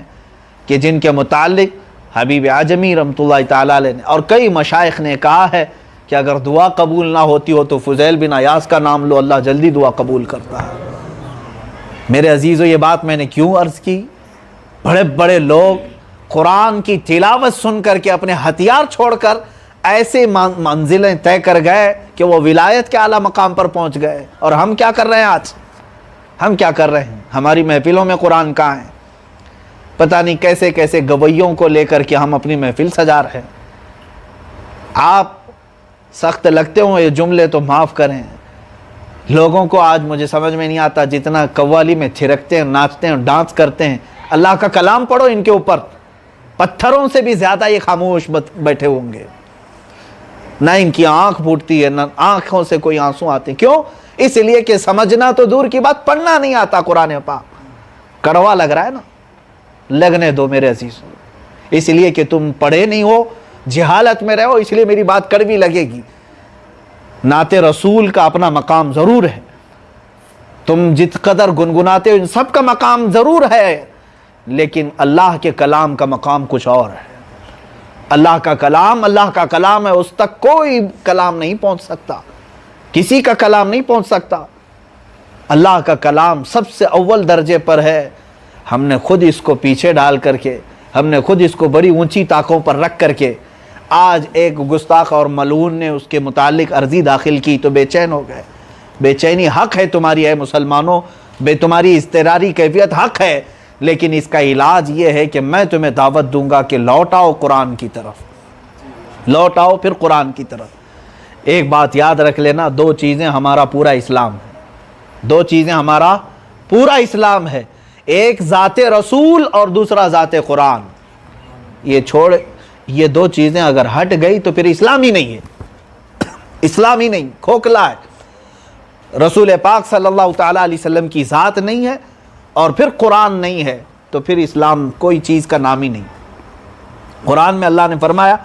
کہ جن کے متعلق حبیب اعجمی رحمۃ اللہ تعالیٰ علیہ نے اور کئی مشائخ نے کہا ہے کہ اگر دعا قبول نہ ہوتی ہو تو فضیل بن عیاض کا نام لو، اللہ جلدی دعا قبول کرتا ہے۔ میرے عزیزو یہ بات میں نے کیوں عرض کی؟ بڑے بڑے لوگ قرآن کی تلاوت سن کر کے اپنے ہتھیار چھوڑ کر ایسے منزلیں طے کر گئے کہ وہ ولایت کے اعلیٰ مقام پر پہنچ گئے، اور ہم کیا کر رہے ہیں آج؟ ہم کیا کر رہے ہیں؟ ہماری محفلوں میں قرآن کہاں ہے؟ پتہ نہیں کیسے کیسے گویوں کو لے کر کے ہم اپنی محفل سجا رہے ہیں۔ آپ سخت لگتے ہوں یہ جملے تو معاف کریں، لوگوں کو آج مجھے سمجھ میں نہیں آتا جتنا قوالی میں تھرکتے ہیں، ناچتے ہیں، ڈانس کرتے ہیں۔ اللہ کا کلام پڑھو ان کے اوپر، پتھروں سے بھی زیادہ یہ خاموش بیٹھے ہوں گے، نہ ان کی آنکھ پھوٹتی ہے، نہ آنکھوں سے کوئی آنسو آتے ہیں۔ کیوں؟ اس لیے کہ سمجھنا تو دور کی بات، پڑھنا نہیں آتا قرآن پاک۔ کڑوا لگ رہا ہے نا، لگنے دو میرے عزیز، اس لیے کہ تم پڑھے نہیں ہو، جہالت میں رہو، اس لیے میری بات کڑوی لگے گی۔ نعت رسول کا اپنا مقام ضرور ہے، تم جت قدر گنگناتے ہو ان سب کا مقام ضرور ہے، لیکن اللہ کے کلام کا مقام کچھ اور ہے۔ اللہ کا کلام ہے، اس تک کوئی کلام نہیں پہنچ سکتا، کسی کا کلام نہیں پہنچ سکتا۔ اللہ کا کلام سب سے اول درجے پر ہے۔ ہم نے خود اس کو پیچھے ڈال کر کے، ہم نے خود اس کو بڑی اونچی طاقوں پر رکھ کر کے، آج ایک گستاخ اور ملعون نے اس کے متعلق عرضی داخل کی تو بے چین ہو گئے۔ بے چینی حق ہے تمہاری، اے مسلمانوں، تمہاری اضطراری کیفیت حق ہے، لیکن اس کا علاج یہ ہے کہ میں تمہیں دعوت دوں گا کہ لوٹ آؤ قرآن کی طرف، لوٹ آؤ پھر قرآن کی طرف۔ ایک بات یاد رکھ لینا، دو چیزیں ہمارا پورا اسلام ہے، دو چیزیں ہمارا پورا اسلام ہے، ایک ذات رسول اور دوسرا ذات قرآن۔ یہ چھوڑ، یہ دو چیزیں اگر ہٹ گئی تو پھر اسلام ہی نہیں ہے، اسلام ہی نہیں، کھوکھلا ہے۔ رسول پاک صلی اللہ تعالیٰ علیہ وسلم کی ذات نہیں ہے اور پھر قرآن نہیں ہے تو پھر اسلام کوئی چیز کا نام ہی نہیں۔ قرآن میں اللہ نے فرمایا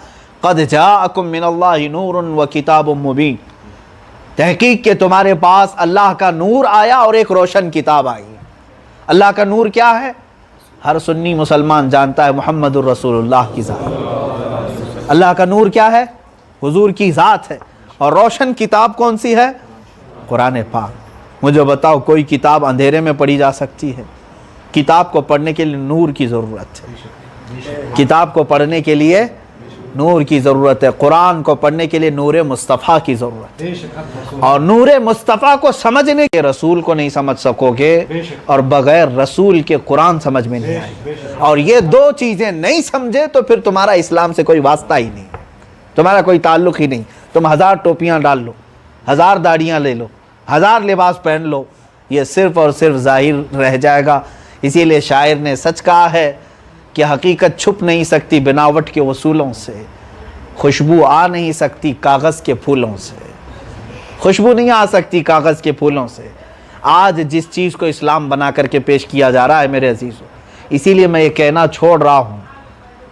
قد جاءکم من اللہ نور و کتاب مبین، تحقیق کہ تمہارے پاس اللہ کا نور آیا اور ایک روشن کتاب آئی۔ اللہ کا نور کیا ہے؟ ہر سنی مسلمان جانتا ہے محمد الرسول اللہ کی ذات۔ اللہ کا نور کیا ہے؟ حضور کی ذات ہے۔ اور روشن کتاب کون سی ہے؟ قرآن پاک۔ مجھے بتاؤ کوئی کتاب اندھیرے میں پڑھی جا سکتی ہے؟ کتاب کو پڑھنے کے لیے نور کی ضرورت ہے، کتاب کو پڑھنے کے لیے نور کی ضرورت ہے، قرآن کو پڑھنے کے لیے نور مصطفیٰ کی ضرورت ہے، اور نور مصطفیٰ کو سمجھنے کے رسول کو نہیں سمجھ سکو گے اور بغیر رسول کے قرآن سمجھ میں نہیں آئے گا۔ اور یہ دو چیزیں نہیں سمجھے تو پھر تمہارا اسلام سے کوئی واسطہ ہی نہیں، تمہارا کوئی تعلق ہی نہیں۔ تم 1000 ٹوپیاں ڈال لو، 1000 داڑیاں لے لو، 1000 لباس پہن لو، یہ صرف اور صرف ظاہر رہ جائے گا۔ اسی لیے شاعر نے سچ کہا ہے کہ حقیقت چھپ نہیں سکتی بناوٹ کے وصولوں سے، خوشبو آ نہیں سکتی کاغذ کے پھولوں سے، خوشبو نہیں آ سکتی کاغذ کے پھولوں سے۔ آج جس چیز کو اسلام بنا کر کے پیش کیا جا رہا ہے میرے عزیزوں، اسی لیے میں یہ کہنا چھوڑ رہا ہوں،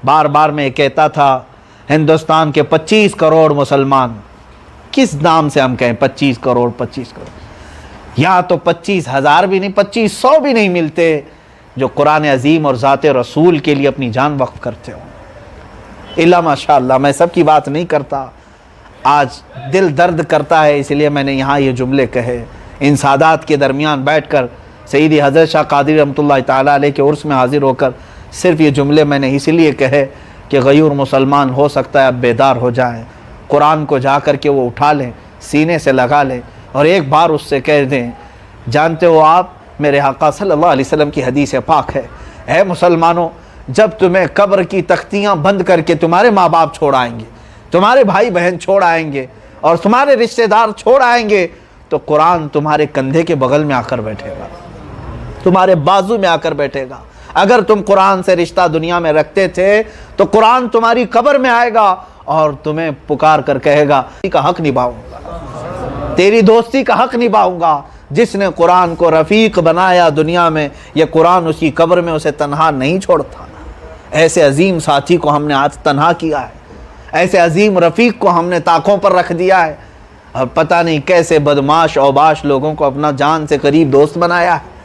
بار بار میں یہ کہتا تھا ہندوستان کے 25 کروڑ مسلمان، کس نام سے ہم کہیں 25 کروڑ 25 کروڑ، یہاں تو 25,000 بھی نہیں 2500 بھی نہیں ملتے جو قرآن عظیم اور ذات رسول کے لیے اپنی جان وقف کرتے ہوں۔ اللہ ماشاءاللہ، میں سب کی بات نہیں کرتا، آج دل درد کرتا ہے، اس لیے میں نے یہاں یہ جملے کہے۔ ان سادات کے درمیان بیٹھ کر سیدی حضرت شاہ قادری رحمۃ اللہ تعالیٰ علیہ کے عرس میں حاضر ہو کر صرف یہ جملے میں نے اس لیے کہے کہ غیور مسلمان ہو سکتا ہے اب بیدار ہو جائیں، قرآن کو جا کر کے وہ اٹھا لیں، سینے سے لگا لیں اور ایک بار اس سے کہہ دیں، جانتے ہو آپ میرے آقا صلی اللہ علیہ وسلم کی حدیث پاک ہے، اے مسلمانوں، جب تمہیں قبر کی تختیاں بند کر کے تمہارے ماں باپ چھوڑ آئیں گے، تمہارے بھائی بہن چھوڑ آئیں گے اور تمہارے رشتہ دار چھوڑ آئیں گے تو قرآن تمہارے کندھے کے بغل میں آ کر بیٹھے گا، تمہارے بازو میں آ کر بیٹھے گا۔ اگر تم قرآن سے رشتہ دنیا میں رکھتے تھے تو قرآن تمہاری قبر میں آئے گا اور تمہیں پکار کر کہے گا کا حق نبھاؤں گا، تیری دوستی کا حق نبھاؤں گا۔ جس نے قرآن کو رفیق بنایا دنیا میں، یہ قرآن اس کی قبر میں اسے تنہا نہیں چھوڑتا۔ ایسے عظیم ساتھی کو ہم نے آج تنہا کیا ہے، ایسے عظیم رفیق کو ہم نے طاقوں پر رکھ دیا ہے، اور پتہ نہیں کیسے بدماش اوباش لوگوں کو اپنا جان سے قریب دوست بنایا ہے،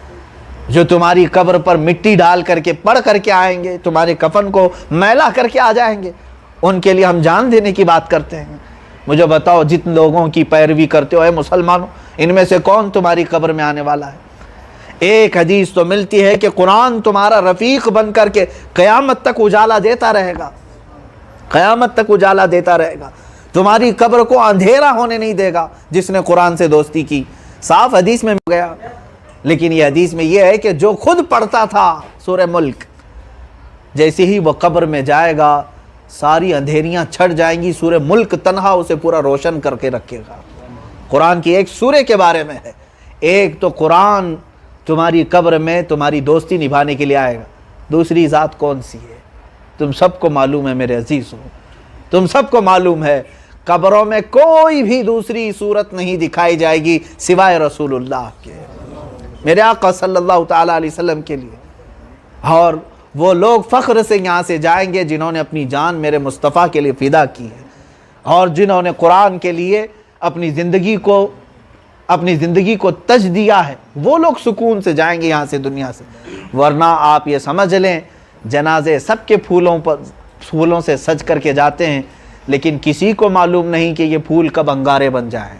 جو تمہاری قبر پر مٹی ڈال کر کے پڑھ کر کے آئیں گے، تمہارے کفن کو میلا کر کے آ جائیں گے، ان کے لیے ہم جان دینے کی بات کرتے ہیں۔ مجھے بتاؤ جن لوگوں کی پیروی کرتے ہو اے مسلمانوں، ان میں سے کون تمہاری قبر میں آنے والا ہے؟ ایک حدیث تو ملتی ہے کہ قرآن تمہارا رفیق بن کر کے قیامت تک اجالا دیتا رہے گا، قیامت تک اجالا دیتا رہے گا، تمہاری قبر کو اندھیرا ہونے نہیں دے گا جس نے قرآن سے دوستی کی۔ صاف حدیث میں گیا، لیکن یہ حدیث میں یہ ہے کہ جو خود پڑھتا تھا سورہ ملک، جیسے ہی وہ قبر میں جائے گا ساری اندھیریاں چھٹ جائیں گی، سورہ ملک تنہا اسے پورا روشن کر کے رکھے گا۔ قرآن کی ایک سورے کے بارے میں ہے، ایک تو قرآن تمہاری قبر میں تمہاری دوستی نبھانے کے لیے آئے گا، دوسری ذات کون سی ہے تم سب کو معلوم ہے میرے عزیزوں، تم سب کو معلوم ہے، قبروں میں کوئی بھی دوسری صورت نہیں دکھائی جائے گی سوائے رسول اللہ کے، میرے آقا صلی اللہ تعالیٰ علیہ وسلم کے لیے۔ اور وہ لوگ فخر سے یہاں سے جائیں گے جنہوں نے اپنی جان میرے مصطفیٰ کے لیے فدا کی ہے، اور جنہوں نے قرآن کے لیے اپنی زندگی کو تج دیا ہے، وہ لوگ سکون سے جائیں گے یہاں سے دنیا سے۔ ورنہ آپ یہ سمجھ لیں جنازے سب کے پھولوں سے سج کر کے جاتے ہیں، لیکن کسی کو معلوم نہیں کہ یہ پھول کب انگارے بن جائیں۔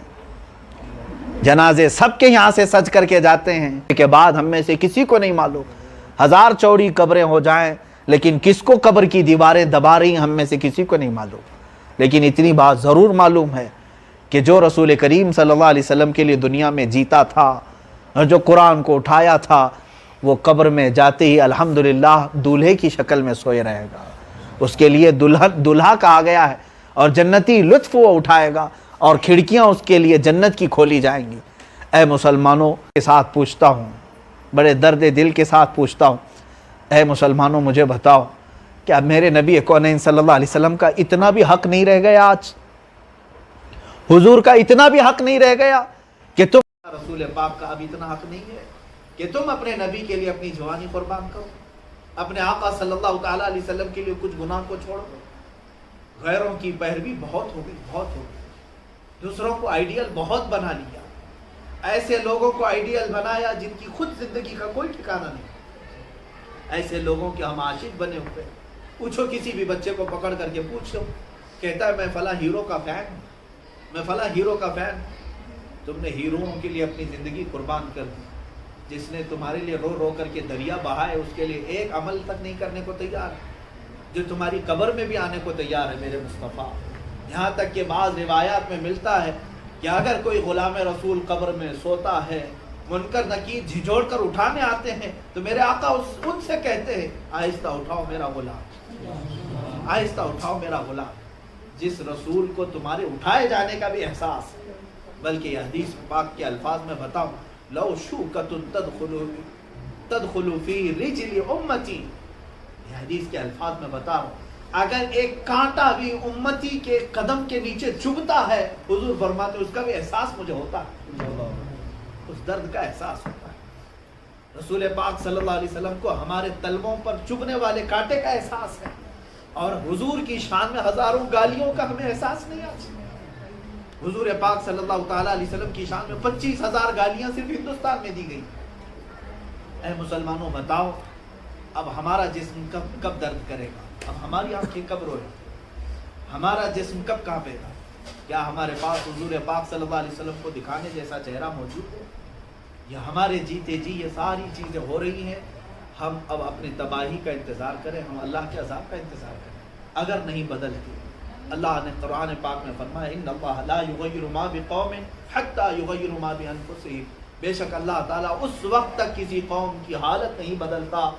جنازے سب کے یہاں سے سج کر کے جاتے ہیں، اس کے بعد ہم میں سے کسی کو نہیں معلوم، 1000 چوڑی قبریں ہو جائیں لیکن کس کو قبر کی دیواریں دبا رہی ہم میں سے کسی کو نہیں معلوم۔ لیکن اتنی بات ضرور معلوم ہے کہ جو رسول کریم صلی اللہ علیہ وسلم کے لیے دنیا میں جیتا تھا اور جو قرآن کو اٹھایا تھا، وہ قبر میں جاتے ہی الحمدللہ دولہے کی شکل میں سوئے رہے گا، اس کے لیے دلہا کہا گیا ہے، اور جنتی لطف وہ اٹھائے گا اور کھڑکیاں اس کے لیے جنت کی کھولی جائیں گی۔ اے مسلمانوں کے ساتھ پوچھتا ہوں، بڑے درد دل کے ساتھ پوچھتا ہوں، اے مسلمانوں مجھے بتاؤ، کیا میرے نبی کونین صلی اللہ علیہ وسلم کا اتنا بھی حق نہیں رہ گیا؟ آج حضور کا اتنا بھی حق نہیں رہ گیا کہ تم رسول پاک کا اب اتنا حق نہیں ہے کہ تم اپنے نبی کے لیے اپنی جوانی قربان کرو، اپنے آقا صلی اللہ تعالیٰ علیہ وسلم کے لیے کچھ گناہ کو چھوڑو؟ غیروں کی پیروی بہت ہو گئی، بہت ہو گئی، دوسروں کو آئیڈیل بہت بنا لیا، ایسے لوگوں کو آئیڈیل بنایا جن کی خود زندگی کا کوئی ٹھکانہ نہیں، ایسے لوگوں کے ہم عاشق بنے ہوئے۔ پوچھو کسی بھی بچے کو پکڑ کر کے پوچھو، کہتا ہے میں فلاں ہیرو کا فین ہوں، میں فلاں ہیرو کا فین ہوں۔ تم نے ہیروؤں کے لیے اپنی زندگی قربان کر دی، جس نے تمہارے لیے رو رو کر کے دریا بہائے اس کے لیے ایک عمل تک نہیں کرنے کو تیار ہے، جو تمہاری قبر میں بھی آنے کو تیار ہے میرے مصطفیٰ۔ یہاں تک کہ بعض روایات میں ملتا ہے کہ اگر کوئی غلام رسول قبر میں سوتا ہے، منکر نکیر جھنجھوڑ کر اٹھانے آتے ہیں تو میرے آقا ان سے کہتے ہیں آہستہ اٹھاؤ میرا غلام، آہستہ اٹھاؤ میرا غلام۔ جس رسول کو تمہارے اٹھائے جانے کا بھی احساس ہے، بلکہ یہ حدیث پاک کے الفاظ میں بتاؤں، لو شوکۃ تدخل فی رجل امتی، یہ حدیث کے الفاظ میں بتا رہا ہوں، اگر ایک کانٹا بھی امتی کے قدم کے نیچے چبھتا ہے، حضور فرماتے اس کا بھی احساس مجھے ہوتا ہے، اس درد کا احساس ہوتا ہے۔ رسول پاک صلی اللہ علیہ وسلم کو ہمارے تلووں پر چبھنے والے کانٹے کا احساس ہے، اور حضور کی شان میں ہزاروں گالیوں کا ہمیں احساس نہیں آتا۔ حضور پاک صلی اللہ تعالیٰ علیہ وسلم کی شان میں 25,000 گالیاں صرف ہندوستان میں دی گئی۔ اے مسلمانوں بتاؤ، اب ہمارا جسم کب درد کرے گا؟ اب ہماری آنکھیں کب روئے؟ ہمارا جسم کب کانپے گا؟ کیا ہمارے پاس حضور پاک صلی اللہ علیہ وسلم کو دکھانے جیسا چہرہ موجود ہے؟ یا ہمارے جیتے جی یہ ساری چیزیں ہو رہی ہیں، ہم اب اپنی تباہی کا انتظار کریں، ہم اللہ کے عذاب کا انتظار کریں؟ اگر نہیں بدلتی، اللہ نے قرآن پاک میں فرمایا ان اللہ لا یغیر ما بقوم حتی یغیروا ما بانفسہم، بے شک اللہ تعالیٰ اس وقت تک کسی قوم کی حالت نہیں بدلتا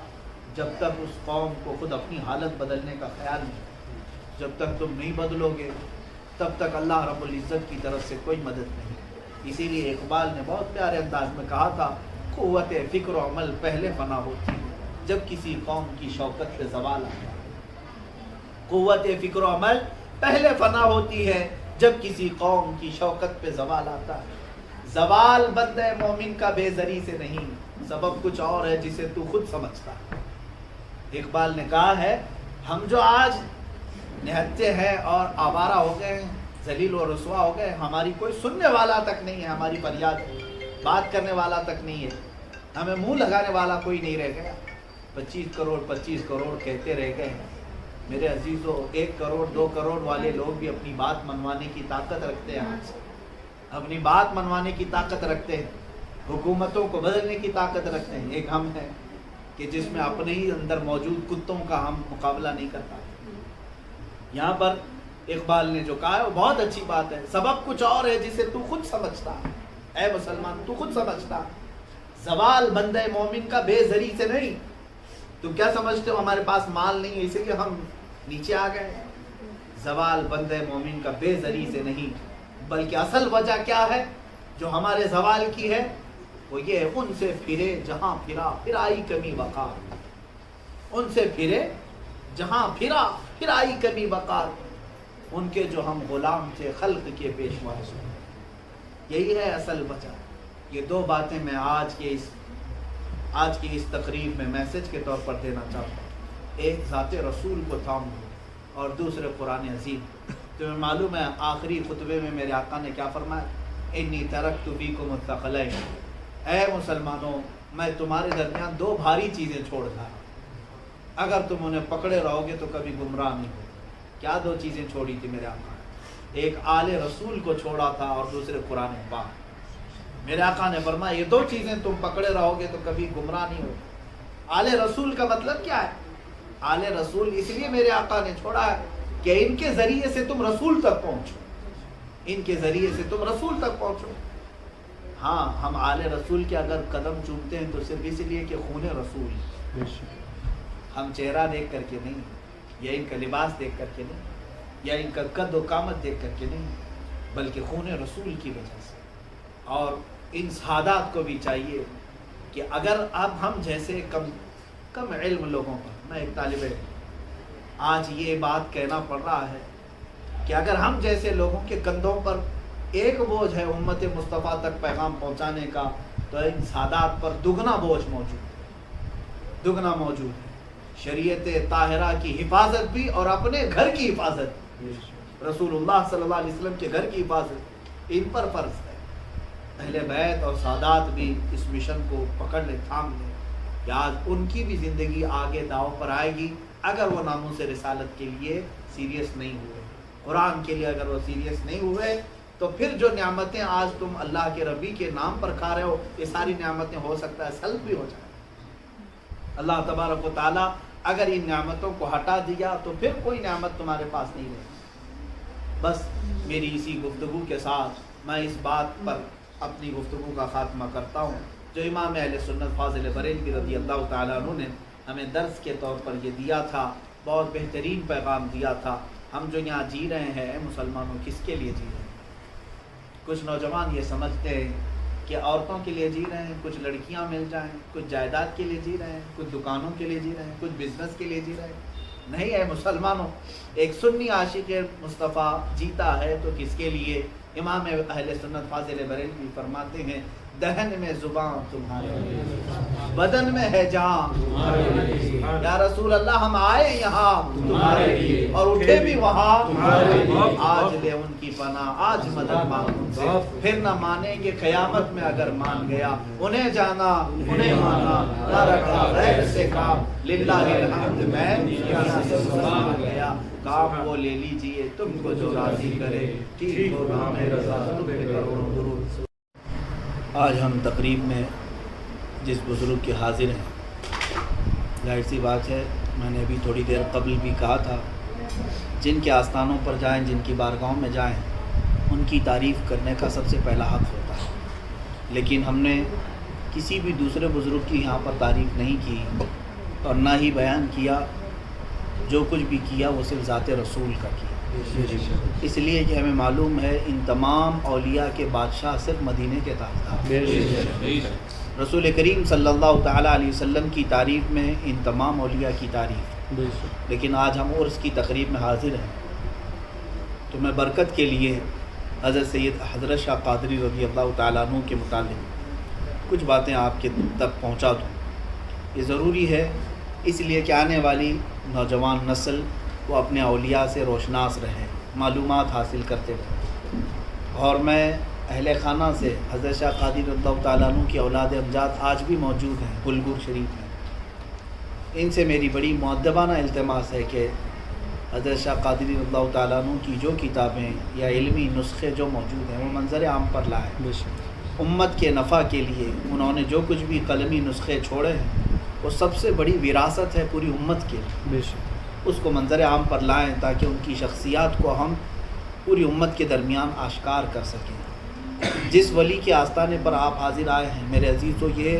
جب تک اس قوم کو خود اپنی حالت بدلنے کا خیال نہیں۔ جب تک تم نہیں بدلو گے تب تک اللہ رب العزت کی طرف سے کوئی مدد نہیں۔ اسی لیے اقبال نے بہت پیارے انداز میں کہا تھا، قوت فکر و عمل پہلے فنا ہوتی ہے جب کسی قوم کی شوکت پہ زوال آتا ہے۔ قوت فکر و عمل پہلے فنا ہوتی ہے جب کسی قوم کی شوکت پہ زوال آتا ہے۔ زوال بندہ مومن کا بے زری سے نہیں، سبب کچھ اور ہے جسے تو خود سمجھتا ہے۔ اقبال نے کہا ہے، ہم جو آج نہتے ہیں اور آوارہ ہو گئے ہیں، ذلیل و رسوا ہو گئے، ہماری کوئی سننے والا تک نہیں ہے، ہماری فریاد بات کرنے والا تک نہیں ہے، ہمیں منہ لگانے والا کوئی نہیں رہ گیا۔ 25 کروڑ کہتے رہ گئے ہیں۔ میرے عزیزو، 1 کروڑ 2 کروڑ والے لوگ بھی اپنی بات منوانے کی طاقت رکھتے ہیں، اپنی بات منوانے کی طاقت رکھتے ہیں، حکومتوں کو بدلنے کی طاقت رکھتے ہیں۔ ایک ہم ہے کہ جس میں اپنے ہی اندر موجود کتوں کا ہم مقابلہ نہیں کرتا۔ یہاں پر اقبال نے جو کہا ہے وہ بہت اچھی بات ہے، سبب کچھ اور ہے جسے تو خود سمجھتا ہے۔ اے مسلمان، تو خود سمجھتا، زوال بندہ مومن کا بے زری سے نہیں۔ تو کیا سمجھتے ہو ہمارے پاس مال نہیں ہے اسی لیے ہم نیچے آ گئے؟ زوال بندہ مومن کا بے زری سے نہیں، بلکہ اصل وجہ کیا ہے جو ہمارے زوال کی ہے؟ وہ یہ ہے، ان سے پھرے جہاں پھرا پھر آئی کمی وقار، ان سے پھرے جہاں پھرا پھر آئی کمی وقار، ان کے جو ہم غلام تھے خلق کے پیشوا۔ یہی ہے اصل وجہ۔ یہ 2 باتیں میں آج کی اس تقریب میں میسج کے طور پر دینا چاہتا ہوں۔ ایک ذات رسول کو تھام دو اور دوسرے قرآن عظیم۔ تمہیں معلوم ہے آخری خطبے میں میرے آقا نے کیا فرمایا؟ انی ترکت فیکم الثقلین، اے مسلمانوں میں تمہارے درمیان 2 بھاری چیزیں چھوڑ رہا ہوں، اگر تم انہیں پکڑے رہو گے تو کبھی گمراہ نہیں ہو۔ کیا 2 چیزیں چھوڑی تھی میرے آقا نے؟ ایک آل رسول کو چھوڑا تھا اور دوسرے قرآن پاک۔ میرے آقا نے فرمایا یہ 2 چیزیں تم پکڑے رہو گے تو کبھی گمراہ نہیں ہو۔ آل رسول کا مطلب کیا ہے؟ آل رسول اس لیے میرے آقا نے چھوڑا ہے کہ ان کے ذریعے سے تم رسول تک پہنچو، ان کے ذریعے سے تم رسول تک پہنچو۔ ہاں، ہم آل رسول کے اگر قدم چومتے ہیں تو صرف اس لیے کہ خون رسول، ہم چہرہ دیکھ کر کے نہیں، یا ان کا لباس دیکھ کر کے نہیں، یا ان کا قد و قامت دیکھ کر کے نہیں، بلکہ خون رسول کی وجہ سے. اور ان سعادات کو بھی چاہیے کہ اگر اب ہم جیسے کم علم لوگوں پر، میں ایک طالب علم، آج یہ بات کہنا پڑ رہا ہے کہ اگر ہم جیسے لوگوں کے کندھوں پر ایک بوجھ ہے امت مصطفیٰ تک پیغام پہنچانے کا، تو ان سعادات پر دگنا بوجھ موجود ہے. شریعت طاہرہ کی حفاظت بھی اور اپنے گھر کی حفاظت، رسول اللہ صلی اللہ علیہ وسلم کے گھر کی حفاظت ان پر فرض ہے. اہل بیت اور سادات بھی اس مشن کو پکڑ لیں، تھام لیں کہ آج ان کی بھی زندگی آگے داؤ پر آئے گی اگر وہ ناموس رسالت کے لیے سیریس نہیں ہوئے، قرآن کے لیے اگر وہ سیریس نہیں ہوئے، تو پھر جو نعمتیں آج تم اللہ کے ربی کے نام پر کھا رہے ہو، یہ ساری نعمتیں ہو سکتا ہے سلب بھی ہو جائے. اللہ تبارک و تعالیٰ اگر ان نعمتوں کو ہٹا دیا تو پھر کوئی نعمت تمہارے پاس نہیں رہے. بس میری اسی گفتگو کے ساتھ میں اس بات پر اپنی گفتگو کا خاتمہ کرتا ہوں جو امام اہل سنت فاضل بریلوی رضی اللہ تعالیٰ عنہ نے ہمیں درس کے طور پر یہ دیا تھا. بہت بہترین پیغام دیا تھا. ہم جو یہاں جی رہے ہیں مسلمانوں، کس کے لیے جی رہے ہیں؟ کچھ نوجوان یہ سمجھتے ہیں کہ عورتوں کے لیے جی رہے ہیں، کچھ لڑکیاں مل جائیں، کچھ جائیداد کے لیے جی رہے ہیں، کچھ دکانوں کے لیے جی رہے ہیں، کچھ بزنس کے لیے جی رہے ہیں. نہیں ہے مسلمانوں، ایک سنی عاشق مصطفیٰ جیتا ہے تو کس کے لیے؟ امام اہل سنت فاضل بریلوی فرماتے ہیں، دہن میں زبان تمہارے، بدن میں ہے جان تمہارے. یا رسول اللہ ہم آئے یہاں تمہارے لیے اور اٹھے بھی وہاں تمہارے لیے. آج لے ان کی پناہ، آج مدد مانگ ان سے، پھر نہ مانیں گے قیامت میں اگر مان گیا. انہیں جانا انہیں مانا، نہ رکھا غیر سے کام، للہ الحمد میں یہاں سے سلام گیا. کام وہ لے لیجئے تم کو جو راضی کرے، ٹھیک ہو نام رضا تم پہ کروڑوں درود. آج ہم تقریب میں جس بزرگ کے حاضر ہیں، ظاہر سی بات ہے، میں نے ابھی تھوڑی دیر قبل بھی کہا تھا، جن کے آستانوں پر جائیں، جن کی بارگاہوں میں جائیں، ان کی تعریف کرنے کا سب سے پہلا حق ہوتا ہے. لیکن ہم نے کسی بھی دوسرے بزرگ کی یہاں پر تعریف نہیں کی اور نہ ہی بیان کیا. جو کچھ بھی کیا وہ صرف ذات رسول کا کیا، اس لیے کہ ہمیں معلوم ہے ان تمام اولیاء کے بادشاہ صرف مدینے کے تابعدار. رسول کریم صلی اللہ تعالیٰ علیہ وسلم کی تعریف میں ان تمام اولیاء کی تعریف. لیکن آج ہم عرس کی تقریب میں حاضر ہیں تو میں برکت کے لیے حضرت سید حضرت شاہ قادری رضی اللہ تعالیٰ عنہ کے متعلق کچھ باتیں آپ کے تک پہنچا دوں. یہ ضروری ہے اس لیے کہ آنے والی نوجوان نسل وہ اپنے اولیاء سے روشناس رہے، معلومات حاصل کرتے رہے. اور میں اہل خانہ سے حضرت شاہ قادری رضی اللہ تعالیٰ عنہ کی اولاد امجاد آج بھی موجود ہیں گلگور شریف میں. ان سے میری بڑی مؤدبانہ التماس ہے کہ حضرت شاہ قادری رضی اللہ تعالیٰ عنہ کی جو کتابیں یا علمی نسخے جو موجود ہیں وہ منظر عام پر لائیں. امت کے نفع کے لیے انہوں نے جو کچھ بھی قلمی نسخے چھوڑے ہیں وہ سب سے بڑی وراثت ہے پوری امت کے لیے. اس کو منظر عام پر لائیں تاکہ ان کی شخصیات کو ہم پوری امت کے درمیان آشکار کر سکیں. جس ولی کے آستانے پر آپ حاضر آئے ہیں میرے عزیزو، یہ